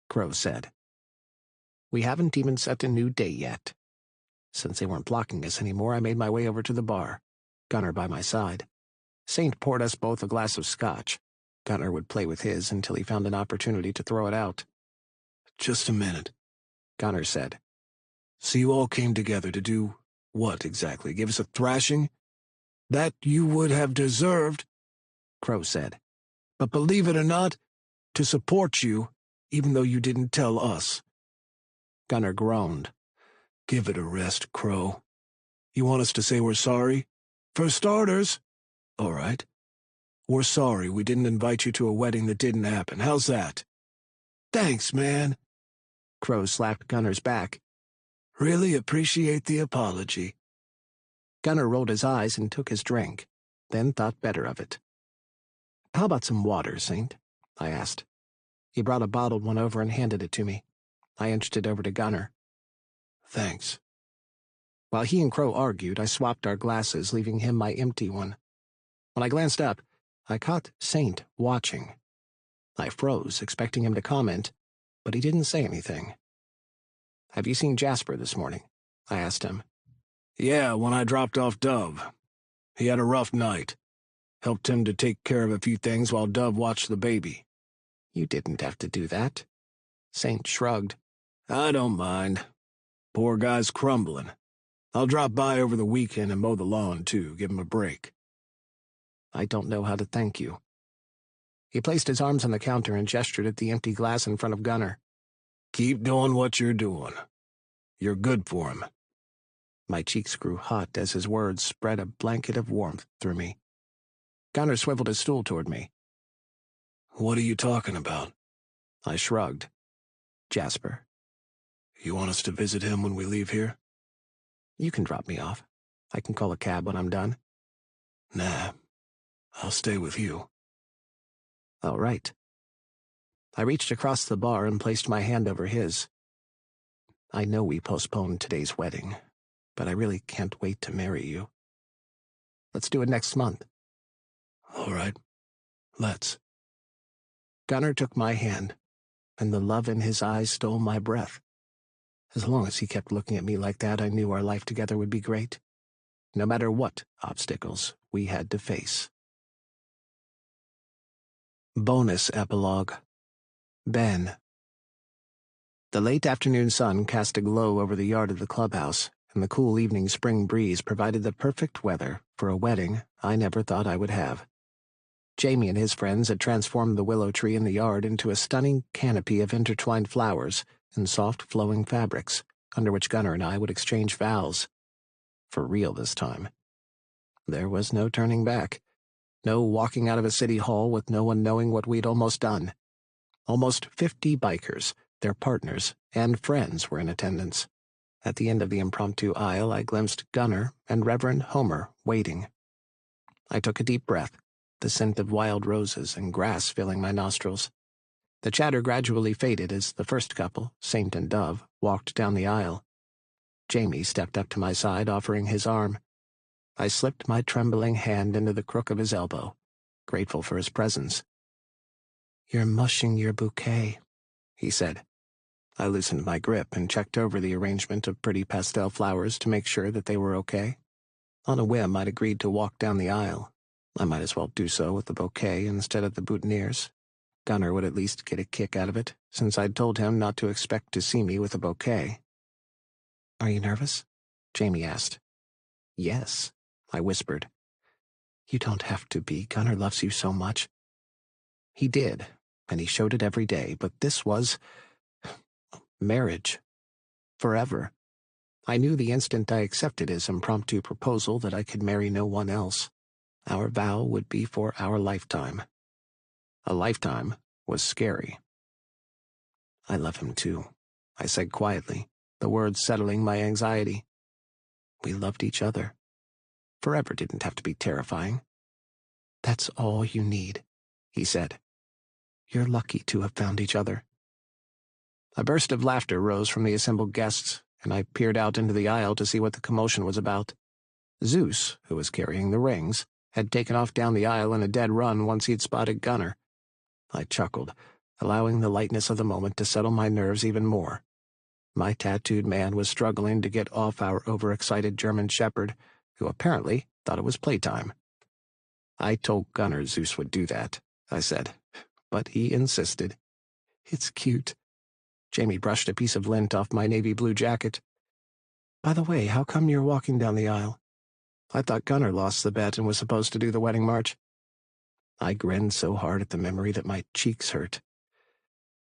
Crow said. We haven't even set a new day yet. Since they weren't blocking us anymore, I made my way over to the bar, Gunner by my side. Saint poured us both a glass of scotch. Gunner would play with his until he found an opportunity to throw it out. Just a minute, Gunner said. So you all came together to do what exactly? Give us a thrashing? That you would have deserved, Crow said. But believe it or not, to support you, even though you didn't tell us. Gunner groaned. Give it a rest, Crow. You want us to say we're sorry? For starters. All right. We're sorry we didn't invite you to a wedding that didn't happen. How's that? Thanks, man. Crow slapped Gunner's back. Really appreciate the apology. Gunner rolled his eyes and took his drink, then thought better of it. How about some water, Saint? I asked. He brought a bottled one over and handed it to me. I inched it over to Gunner. Thanks. While he and Crow argued, I swapped our glasses, leaving him my empty one. When I glanced up, I caught Saint watching. I froze, expecting him to comment, but he didn't say anything. Have you seen Jasper this morning? I asked him. Yeah, when I dropped off Dove. He had a rough night. Helped him to take care of a few things while Dove watched the baby. You didn't have to do that. Saint shrugged. I don't mind. Poor guy's crumbling. I'll drop by over the weekend and mow the lawn, too, give him a break. I don't know how to thank you. He placed his arms on the counter and gestured at the empty glass in front of Gunner. Keep doing what you're doing. You're good for him. My cheeks grew hot as his words spread a blanket of warmth through me. Gunner swiveled his stool toward me. What are you talking about? I shrugged. Jasper. You want us to visit him when we leave here? You can drop me off. I can call a cab when I'm done. Nah, I'll stay with you. All right. I reached across the bar and placed my hand over his. I know we postponed today's wedding, but I really can't wait to marry you. Let's do it next month. All right, let's. Gunner took my hand, and the love in his eyes stole my breath. As long as he kept looking at me like that, I knew our life together would be great, no matter what obstacles we had to face. Bonus Epilogue. Ben. The late afternoon sun cast a glow over the yard of the clubhouse, and the cool evening spring breeze provided the perfect weather for a wedding I never thought I would have. Jamie and his friends had transformed the willow tree in the yard into a stunning canopy of intertwined flowers and soft flowing fabrics, under which Gunner and I would exchange vows. For real this time. There was no turning back. No walking out of a city hall with no one knowing what we'd almost done. Almost 50 bikers, their partners, and friends were in attendance. At the end of the impromptu aisle, I glimpsed Gunner and Reverend Homer waiting. I took a deep breath, the scent of wild roses and grass filling my nostrils. The chatter gradually faded as the first couple, Saint and Dove, walked down the aisle. Jamie stepped up to my side, offering his arm. I slipped my trembling hand into the crook of his elbow, grateful for his presence. "You're mushing your bouquet," he said. I loosened my grip and checked over the arrangement of pretty pastel flowers to make sure that they were okay. On a whim, I'd agreed to walk down the aisle. I might as well do so with the bouquet instead of the boutonnieres. Gunner would at least get a kick out of it, since I'd told him not to expect to see me with a bouquet. "Are you nervous?" Jamie asked. "Yes," I whispered. "You don't have to be. Gunner loves you so much." He did, and he showed it every day, but this was marriage. Forever. I knew the instant I accepted his impromptu proposal that I could marry no one else. Our vow would be for our lifetime. A lifetime was scary. "I love him too," I said quietly, the words settling my anxiety. We loved each other. Forever didn't have to be terrifying. "That's all you need," he said. "You're lucky to have found each other." A burst of laughter rose from the assembled guests, and I peered out into the aisle to see what the commotion was about. Zeus, who was carrying the rings, had taken off down the aisle in a dead run once he'd spotted Gunnar. I chuckled, allowing the lightness of the moment to settle my nerves even more. My tattooed man was struggling to get off our overexcited German shepherd, who apparently thought it was playtime. "I told Gunnar Zeus would do that," I said, but he insisted. "It's cute." Jamie brushed a piece of lint off my navy blue jacket. "By the way, how come you're walking down the aisle? I thought Gunnar lost the bet and was supposed to do the wedding march." I grinned so hard at the memory that my cheeks hurt.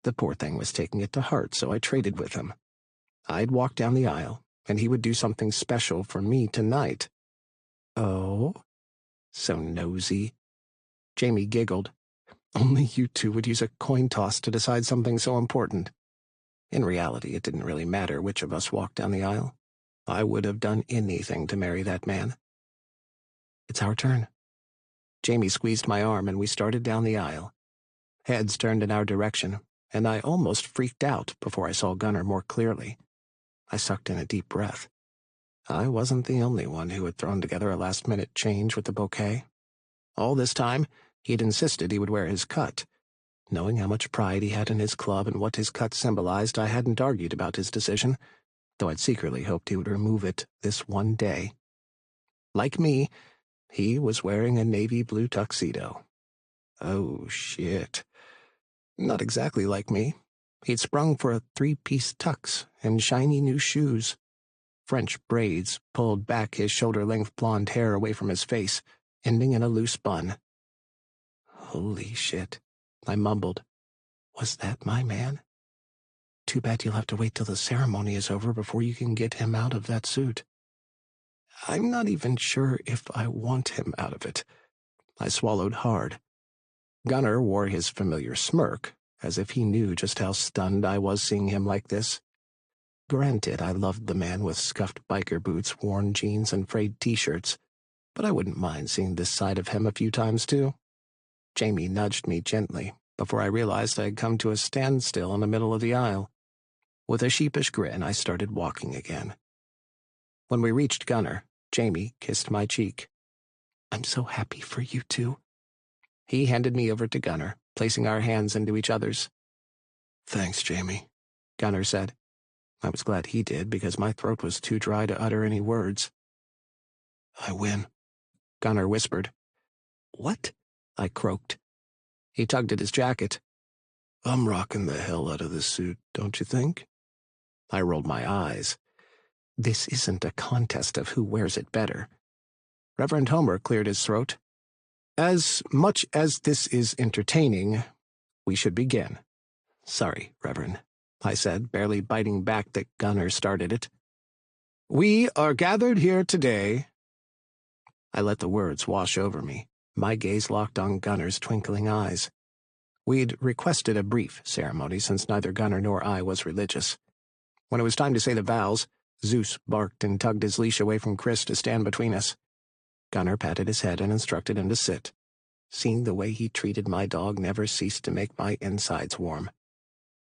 The poor thing was taking it to heart, so I traded with him. I'd walk down the aisle, and he would do something special for me tonight. "Oh? So nosy." Jamie giggled. "Only you two would use a coin toss to decide something so important." In reality, it didn't really matter which of us walked down the aisle. I would have done anything to marry that man. "It's our turn." Jamie squeezed my arm, and we started down the aisle. Heads turned in our direction, and I almost freaked out before I saw Gunnar more clearly. I sucked in a deep breath. I wasn't the only one who had thrown together a last-minute change with the bouquet. All this time, he'd insisted he would wear his cut. Knowing how much pride he had in his club and what his cut symbolized, I hadn't argued about his decision, though I'd secretly hoped he would remove it this one day. Like me, he was wearing a navy blue tuxedo. Oh, shit. Not exactly like me. He'd sprung for a three-piece tux and shiny new shoes. French braids pulled back his shoulder-length blonde hair away from his face, ending in a loose bun. "Holy shit," I mumbled. "Was that my man? Too bad you'll have to wait till the ceremony is over before you can get him out of that suit." "I'm not even sure if I want him out of it." I swallowed hard. Gunnar wore his familiar smirk, as if he knew just how stunned I was seeing him like this. Granted, I loved the man with scuffed biker boots, worn jeans, and frayed t-shirts, but I wouldn't mind seeing this side of him a few times too. Jamie nudged me gently, before I realized I had come to a standstill in the middle of the aisle. With a sheepish grin, I started walking again. When we reached Gunnar, Jamie kissed my cheek. "I'm so happy for you two." He handed me over to Gunnar, placing our hands into each other's. "Thanks, Jamie," Gunnar said. I was glad he did, because my throat was too dry to utter any words. "I win," Gunnar whispered. "What?" I croaked. He tugged at his jacket. "I'm rocking the hell out of this suit, don't you think?" I rolled my eyes. This isn't a contest of who wears it better. Reverend Homer cleared his throat. "As much as this is entertaining, we should begin." "Sorry, Reverend," I said, barely biting back that Gunnar started it. "We are gathered here today." I let the words wash over me, my gaze locked on Gunnar's twinkling eyes. We'd requested a brief ceremony since neither Gunnar nor I was religious. When it was time to say the vows, Zeus barked and tugged his leash away from Chris to stand between us. Gunnar patted his head and instructed him to sit. Seeing the way he treated my dog never ceased to make my insides warm.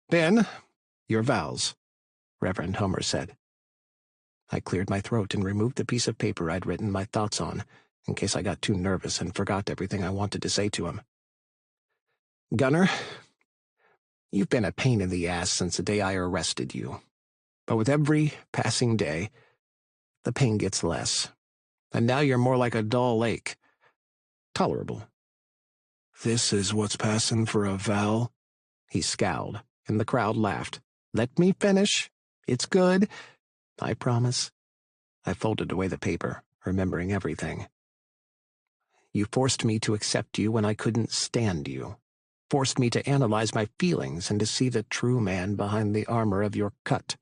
"Then, your vows," Reverend Homer said. I cleared my throat and removed the piece of paper I'd written my thoughts on, in case I got too nervous and forgot everything I wanted to say to him. "Gunnar, you've been a pain in the ass since the day I arrested you. But with every passing day, the pain gets less. And now you're more like a dull ache. Tolerable." "This is what's passing for a vow?" He scowled, and the crowd laughed. "Let me finish. It's good. I promise." I folded away the paper, remembering everything. "You forced me to accept you when I couldn't stand you. Forced me to analyze my feelings and to see the true man behind the armor of your cut.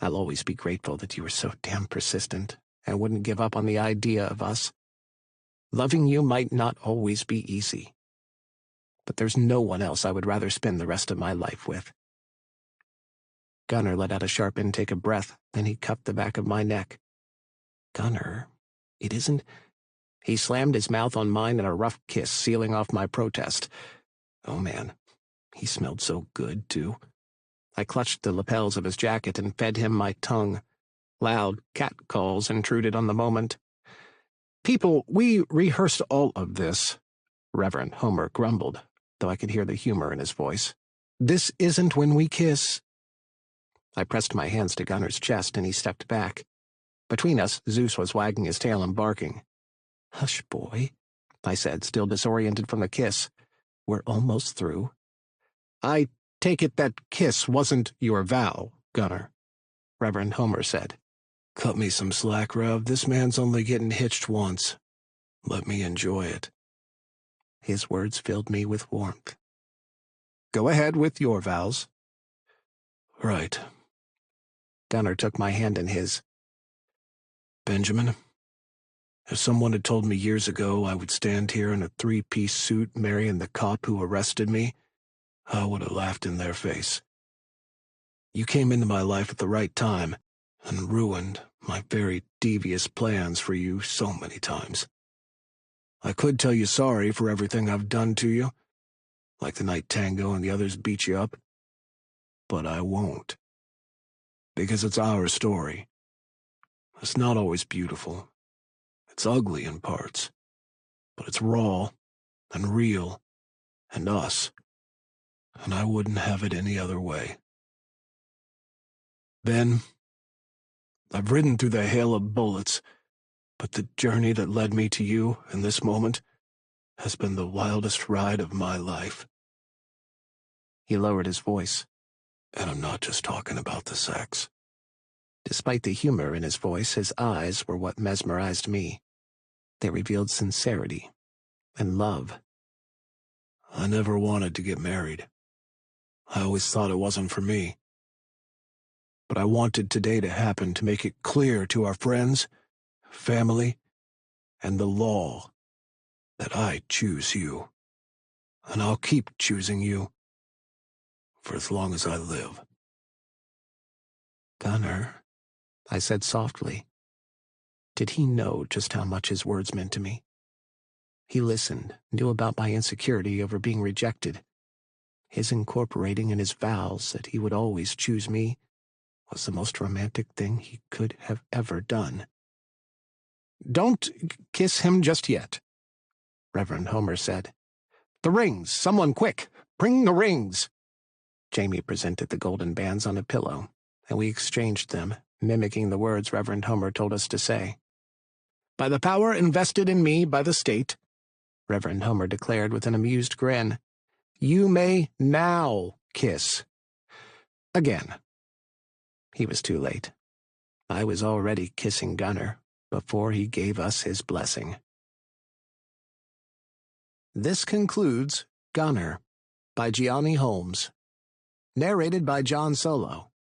I'll always be grateful that you were so damn persistent and wouldn't give up on the idea of us. Loving you might not always be easy, but there's no one else I would rather spend the rest of my life with." Gunnar let out a sharp intake of breath, then he cupped the back of my neck. "Gunnar, It isn't—" He slammed his mouth on mine in a rough kiss, sealing off my protest. Oh, man. He smelled so good, too. I clutched the lapels of his jacket and fed him my tongue. Loud cat calls intruded on the moment. "People, we rehearsed all of this," Reverend Homer grumbled, though I could hear the humor in his voice. "This isn't when we kiss." I pressed my hands to Gunner's chest, and he stepped back. Between us, Zeus was wagging his tail and barking. "Hush, boy," I said, still disoriented from the kiss. "We're almost through." "I take it that kiss wasn't your vow, Gunner," Reverend Homer said. Cut me some slack, Rev. This man's only getting hitched once. Let me enjoy it. His words filled me with warmth. "Go ahead with your vows." Right. Gunner took my hand in his. "Benjamin, if someone had told me years ago I would stand here in a three-piece suit marrying the cop who arrested me, I would have laughed in their face. You came into my life at the right time and ruined my very devious plans for you so many times. I could tell you sorry for everything I've done to you, like the night Tango and the others beat you up, but I won't. Because it's our story. It's not always beautiful. It's ugly in parts, but it's raw and real and us, and I wouldn't have it any other way. Ben, I've ridden through the hail of bullets, but the journey that led me to you in this moment has been the wildest ride of my life." He lowered his voice. "And I'm not just talking about the sex." Despite the humor in his voice, his eyes were what mesmerized me. They revealed sincerity and love. "I never wanted to get married. I always thought it wasn't for me. But I wanted today to happen to make it clear to our friends, family, and the law that I choose you. And I'll keep choosing you for as long as I live." "Gunner," I said softly. Did he know just how much his words meant to me? He listened, knew about my insecurity over being rejected. His incorporating in his vows that he would always choose me was the most romantic thing he could have ever done. "Don't kiss him just yet," Reverend Homer said. "The rings! Someone quick! Bring the rings!" Jamie presented the golden bands on a pillow, and we exchanged them, mimicking the words Reverend Homer told us to say. "By the power invested in me by the state," Reverend Homer declared with an amused grin, "you may now kiss." Again. He was too late. I was already kissing Gunner before he gave us his blessing. This concludes Gunner by Gianni Holmes. Narrated by John Solo.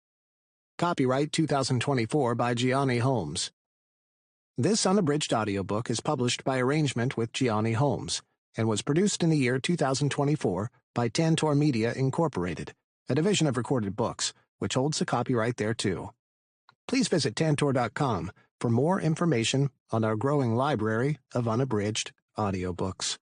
Copyright 2024 by Gianni Holmes. This unabridged audiobook is published by arrangement with Gianni Holmes and was produced in the year 2024 by Tantor Media Incorporated, a division of Recorded Books, which holds the copyright thereto. Please visit Tantor.com for more information on our growing library of unabridged audiobooks.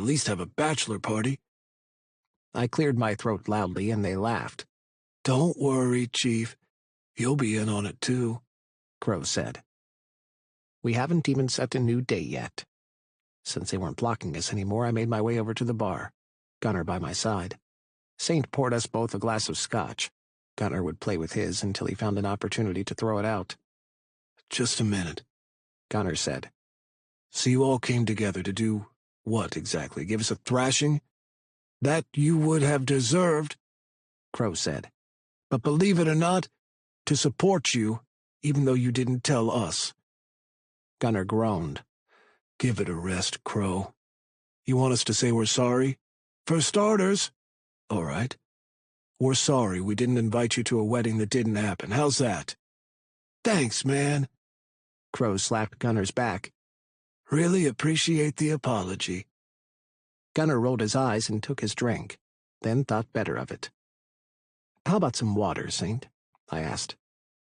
least have a bachelor party." I cleared my throat loudly, and they laughed. "Don't worry, Chief. You'll be in on it, too," Crow said. We haven't even set a new date yet. Since they weren't blocking us anymore, I made my way over to the bar, Gunner by my side. Saint poured us both a glass of scotch. Gunner would play with his until he found an opportunity to throw it out. "Just a minute," Gunner said. "So you all came together to do what exactly? Give us a thrashing?" "That you would have deserved," Crow said. "But believe it or not, to support you, even though you didn't tell us." Gunner groaned. "Give it a rest, Crow. You want us to say we're sorry?" "For starters." "All right. We're sorry we didn't invite you to a wedding that didn't happen. How's that?" "Thanks, man." Crow slapped Gunner's back. "Really appreciate the apology." Gunner rolled his eyes and took his drink, then thought better of it. "How about some water, Saint?" I asked.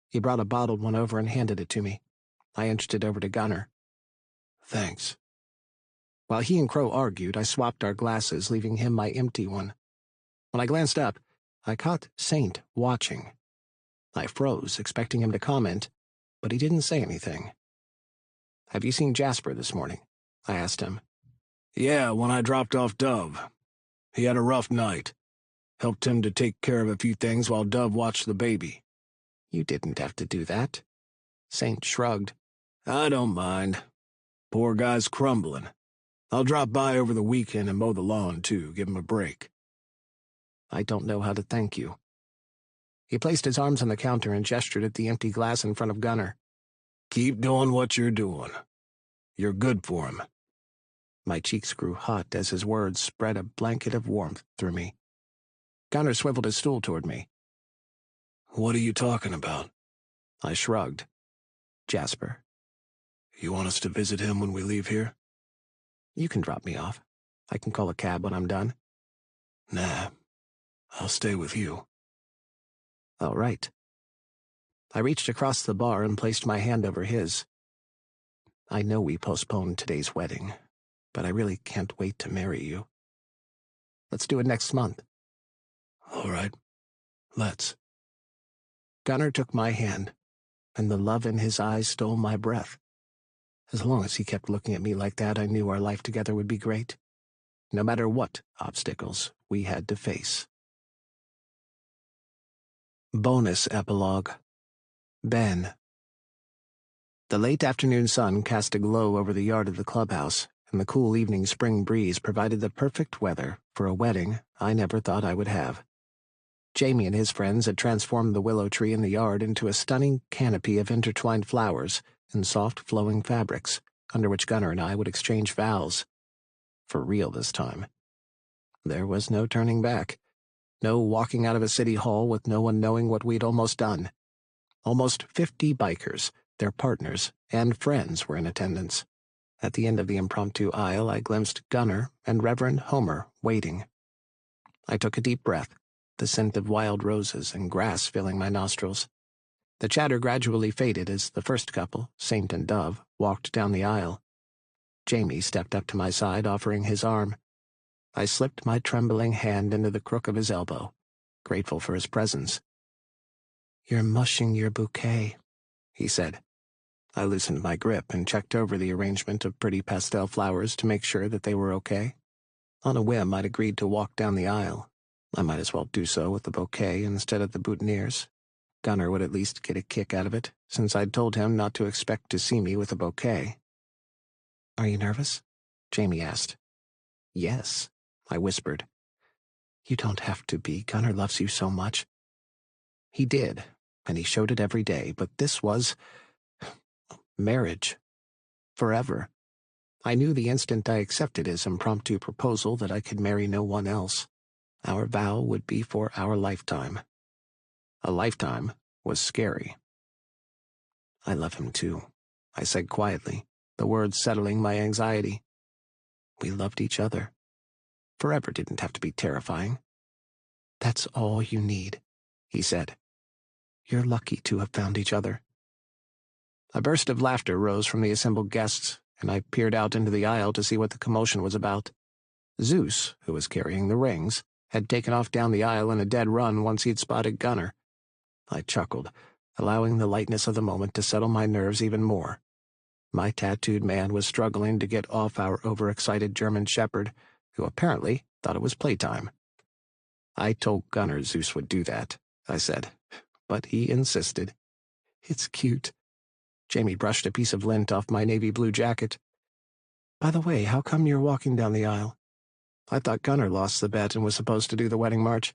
He brought a bottled one over and handed it to me. I inched it over to Gunner. "Thanks." While he and Crow argued, I swapped our glasses, leaving him my empty one. When I glanced up, I caught Saint watching. I froze, expecting him to comment, but he didn't say anything. "Have you seen Jasper this morning?" I asked him. "Yeah, when I dropped off Dove. He had a rough night. Helped him to take care of a few things while Dove watched the baby." "You didn't have to do that." Saint shrugged. "I don't mind. Poor guy's crumbling. I'll drop by over the weekend and mow the lawn, too, give him a break." "I don't know how to thank you." He placed his arms on the counter and gestured at the empty glass in front of Gunner. "Keep doing what you're doing. You're good for him." My cheeks grew hot as his words spread a blanket of warmth through me. Gunner swiveled his stool toward me. "What are you talking about?" I shrugged. "Jasper." "You want us to visit him when we leave here?" "You can drop me off. I can call a cab when I'm done." "Nah, I'll stay with you." "All right." I reached across the bar and placed my hand over his. "I know we postponed today's wedding, but I really can't wait to marry you. Let's do it next month." "All right, let's." Gunner took my hand, and the love in his eyes stole my breath. As long as he kept looking at me like that, I knew our life together would be great, no matter what obstacles we had to face. Bonus Epilogue. Ben. The late afternoon sun cast a glow over the yard of the clubhouse, and the cool evening spring breeze provided the perfect weather for a wedding I never thought I would have. Jamie and his friends had transformed the willow tree in the yard into a stunning canopy of intertwined flowers and soft flowing fabrics, under which Gunner and I would exchange vows. For real this time. There was no turning back. No walking out of a city hall with no one knowing what we'd almost done. Almost 50 bikers, their partners, and friends were in attendance. At the end of the impromptu aisle, I glimpsed Gunner and Reverend Homer waiting. I took a deep breath, the scent of wild roses and grass filling my nostrils. The chatter gradually faded as the first couple, Saint and Dove, walked down the aisle. Jamie stepped up to my side, offering his arm. I slipped my trembling hand into the crook of his elbow, grateful for his presence. "You're mushing your bouquet," he said. I loosened my grip and checked over the arrangement of pretty pastel flowers to make sure that they were okay. On a whim, I'd agreed to walk down the aisle. I might as well do so with the bouquet instead of the boutonnieres. Gunner would at least get a kick out of it, since I'd told him not to expect to see me with a bouquet. "Are you nervous?" Jamie asked. "Yes," I whispered. "You don't have to be. Gunner loves you so much." He did, and he showed it every day, but this was marriage. Forever. I knew the instant I accepted his impromptu proposal that I could marry no one else. Our vow would be for our lifetime. A lifetime was scary. "I love him too," I said quietly, the words settling my anxiety. We loved each other. Forever didn't have to be terrifying. "That's all you need," he said. "You're lucky to have found each other." A burst of laughter rose from the assembled guests, and I peered out into the aisle to see what the commotion was about. Zeus, who was carrying the rings, had taken off down the aisle in a dead run once he'd spotted Gunner. I chuckled, allowing the lightness of the moment to settle my nerves even more. My tattooed man was struggling to get off our overexcited German shepherd, who apparently thought it was playtime. I told Gunner Zeus would do that, I said, but he insisted. It's cute. Jamie brushed a piece of lint off my navy blue jacket. By the way, how come you're walking down the aisle? I thought Gunner lost the bet and was supposed to do the wedding march.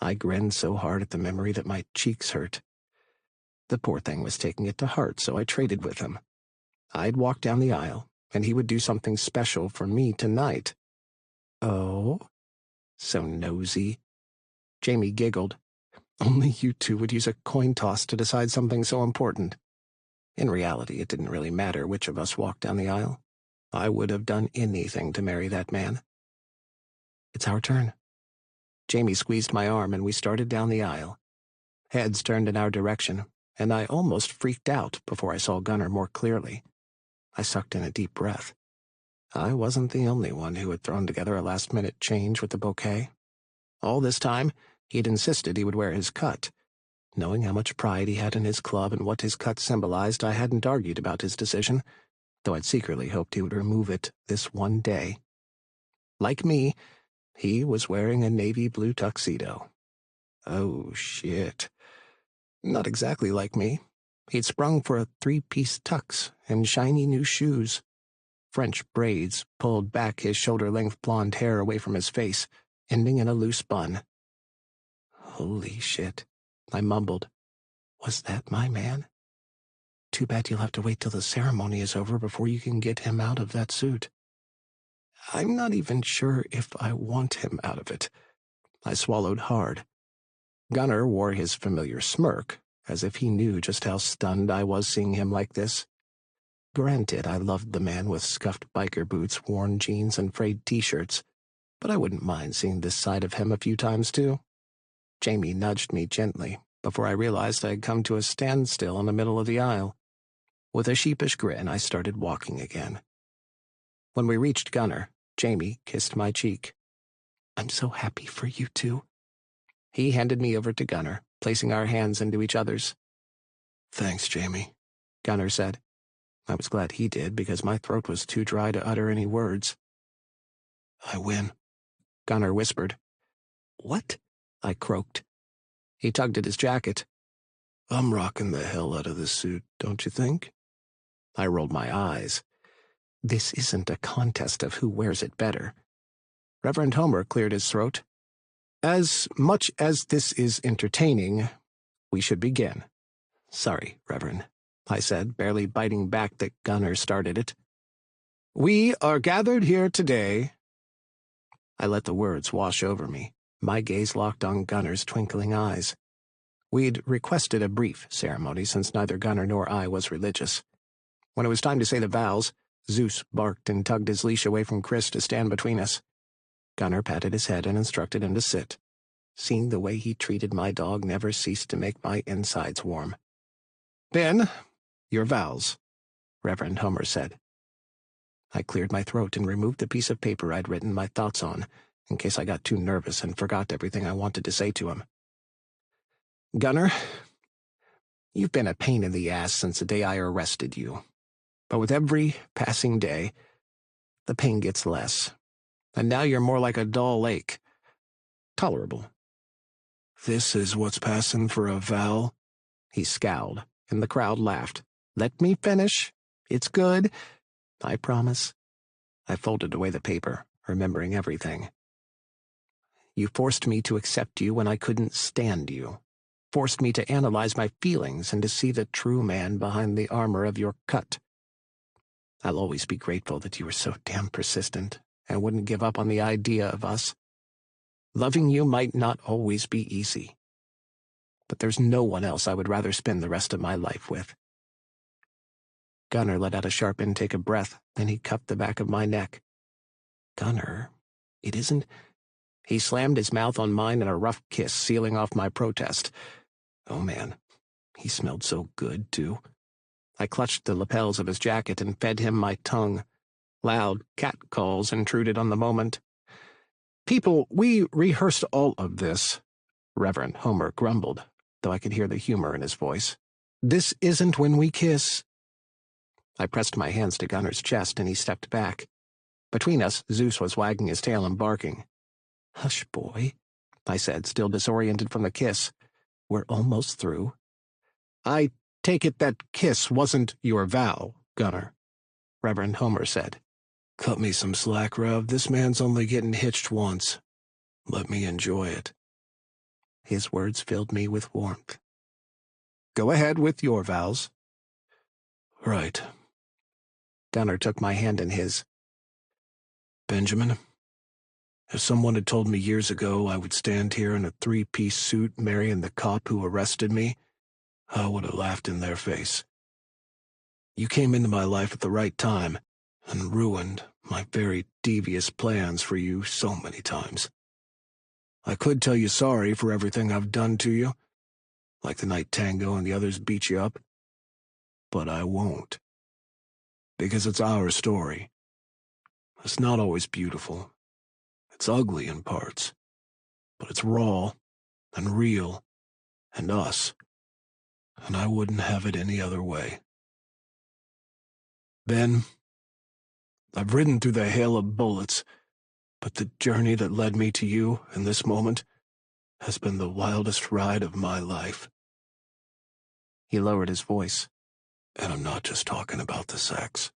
I grinned so hard at the memory that my cheeks hurt. The poor thing was taking it to heart, so I traded with him. I'd walk down the aisle, and he would do something special for me tonight. Oh? So nosy. Jamie giggled. Only you two would use a coin toss to decide something so important. In reality, it didn't really matter which of us walked down the aisle. I would have done anything to marry that man. It's our turn. Jamie squeezed my arm, and we started down the aisle. Heads turned in our direction, and I almost freaked out before I saw Gunner more clearly. I sucked in a deep breath. I wasn't the only one who had thrown together a last-minute change with the bouquet. All this time, he'd insisted he would wear his cut. Knowing how much pride he had in his club and what his cut symbolized, I hadn't argued about his decision, though I'd secretly hoped he would remove it this one day. Like me, he was wearing a navy blue tuxedo. Oh, shit. Not exactly like me. He'd sprung for a 3-piece tux and shiny new shoes. French braids pulled back his shoulder-length blonde hair away from his face, ending in a loose bun. Holy shit, I mumbled. Was that my man? Too bad you'll have to wait till the ceremony is over before you can get him out of that suit. I'm not even sure if I want him out of it. I swallowed hard. Gunner wore his familiar smirk, as if he knew just how stunned I was seeing him like this. Granted, I loved the man with scuffed biker boots, worn jeans, and frayed t-shirts, but I wouldn't mind seeing this side of him a few times, too. Jamie nudged me gently, before I realized I had come to a standstill in the middle of the aisle. With a sheepish grin, I started walking again. When we reached Gunner, Jamie kissed my cheek. I'm so happy for you two. He handed me over to Gunner, placing our hands into each other's. Thanks, Jamie, Gunner said. I was glad he did, because my throat was too dry to utter any words. I win, Gunner whispered. What? I croaked. He tugged at his jacket. I'm rocking the hell out of this suit, don't you think? I rolled my eyes. This isn't a contest of who wears it better. Reverend Homer cleared his throat. As much as this is entertaining, we should begin. Sorry, Reverend, I said, barely biting back that Gunner started it. We are gathered here today. I let the words wash over me, my gaze locked on Gunner's twinkling eyes. We'd requested a brief ceremony since neither Gunner nor I was religious. When it was time to say the vows, Zeus barked and tugged his leash away from Chris to stand between us. Gunner patted his head and instructed him to sit. Seeing the way he treated my dog never ceased to make my insides warm. Ben, your vows, Reverend Homer said. I cleared my throat and removed the piece of paper I'd written my thoughts on, in case I got too nervous and forgot everything I wanted to say to him. Gunner, you've been a pain in the ass since the day I arrested you. But with every passing day, the pain gets less. And now you're more like a dull ache. Tolerable. This is what's passing for a vow? He scowled, and the crowd laughed. Let me finish. It's good. I promise. I folded away the paper, remembering everything. You forced me to accept you when I couldn't stand you. Forced me to analyze my feelings and to see the true man behind the armor of your cut. I'll always be grateful that you were so damn persistent and wouldn't give up on the idea of us. Loving you might not always be easy, but there's no one else I would rather spend the rest of my life with. Gunner let out a sharp intake of breath, then he cupped the back of my neck. Gunner, it isn't... He slammed his mouth on mine in a rough kiss, sealing off my protest. Oh man, he smelled so good, too. I clutched the lapels of his jacket and fed him my tongue. Loud cat calls intruded on the moment. "People, we rehearsed all of this," Reverend Homer grumbled, though I could hear the humor in his voice. "This isn't when we kiss." I pressed my hands to Gunner's chest, and he stepped back. Between us, Zeus was wagging his tail and barking. "Hush, boy," I said, still disoriented from the kiss. "We're almost through." "I take it that kiss wasn't your vow, Gunner," Reverend Homer said. "Cut me some slack, Rev. This man's only getting hitched once. Let me enjoy it." His words filled me with warmth. "Go ahead with your vows." "Right." Gunner took my hand in his. "Benjamin, if someone had told me years ago I would stand here in a three-piece suit marrying the cop who arrested me, I would have laughed in their face. You came into my life at the right time and ruined my very devious plans for you so many times. I could tell you sorry for everything I've done to you, like the night Tango and the others beat you up, but I won't. Because it's our story. It's not always beautiful. It's ugly in parts, but it's raw and real and us, and I wouldn't have it any other way. Ben, I've ridden through the hail of bullets, but the journey that led me to you in this moment has been the wildest ride of my life." He lowered his voice. "And I'm not just talking about the sex."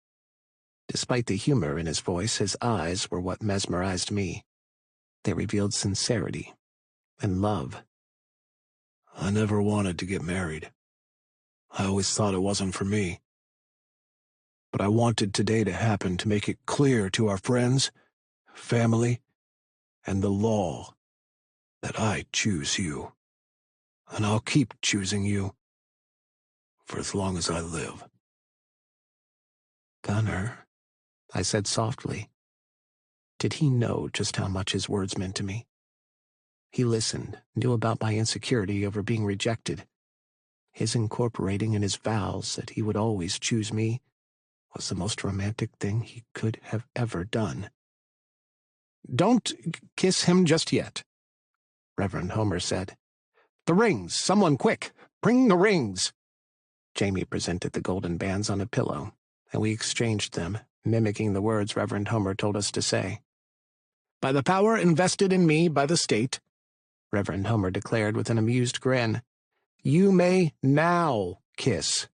Despite the humor in his voice, his eyes were what mesmerized me. They revealed sincerity and love. "I never wanted to get married. I always thought it wasn't for me. But I wanted today to happen to make it clear to our friends, family, and the law that I choose you. And I'll keep choosing you for as long as I live." "Gunner," I said softly. Did he know just how much his words meant to me? He listened, knew about my insecurity over being rejected. His incorporating in his vows that he would always choose me was the most romantic thing he could have ever done. "Don't kiss him just yet," Reverend Homer said. "The rings! Someone quick! Bring the rings!" Jamie presented the golden bands on a pillow, and we exchanged them, mimicking the words Reverend Homer told us to say. "By the power invested in me by the state," Reverend Homer declared with an amused grin, "you may now kiss."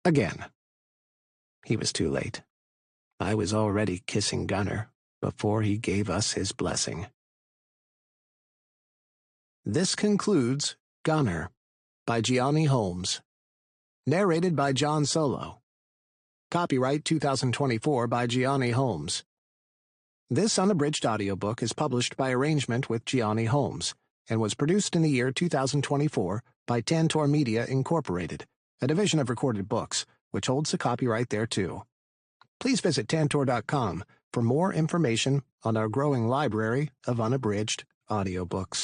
Again. He was too late. I was already kissing Gunner before he gave us his blessing. This concludes Gunner by Gianni Holmes. Narrated by John Solo. Copyright 2024 by Gianni Holmes. This unabridged audiobook is published by arrangement with Gianni Holmes and was produced in the year 2024 by Tantor Media Incorporated, a division of Recorded Books, which holds the copyright thereto. Please visit Tantor.com for more information on our growing library of unabridged audiobooks.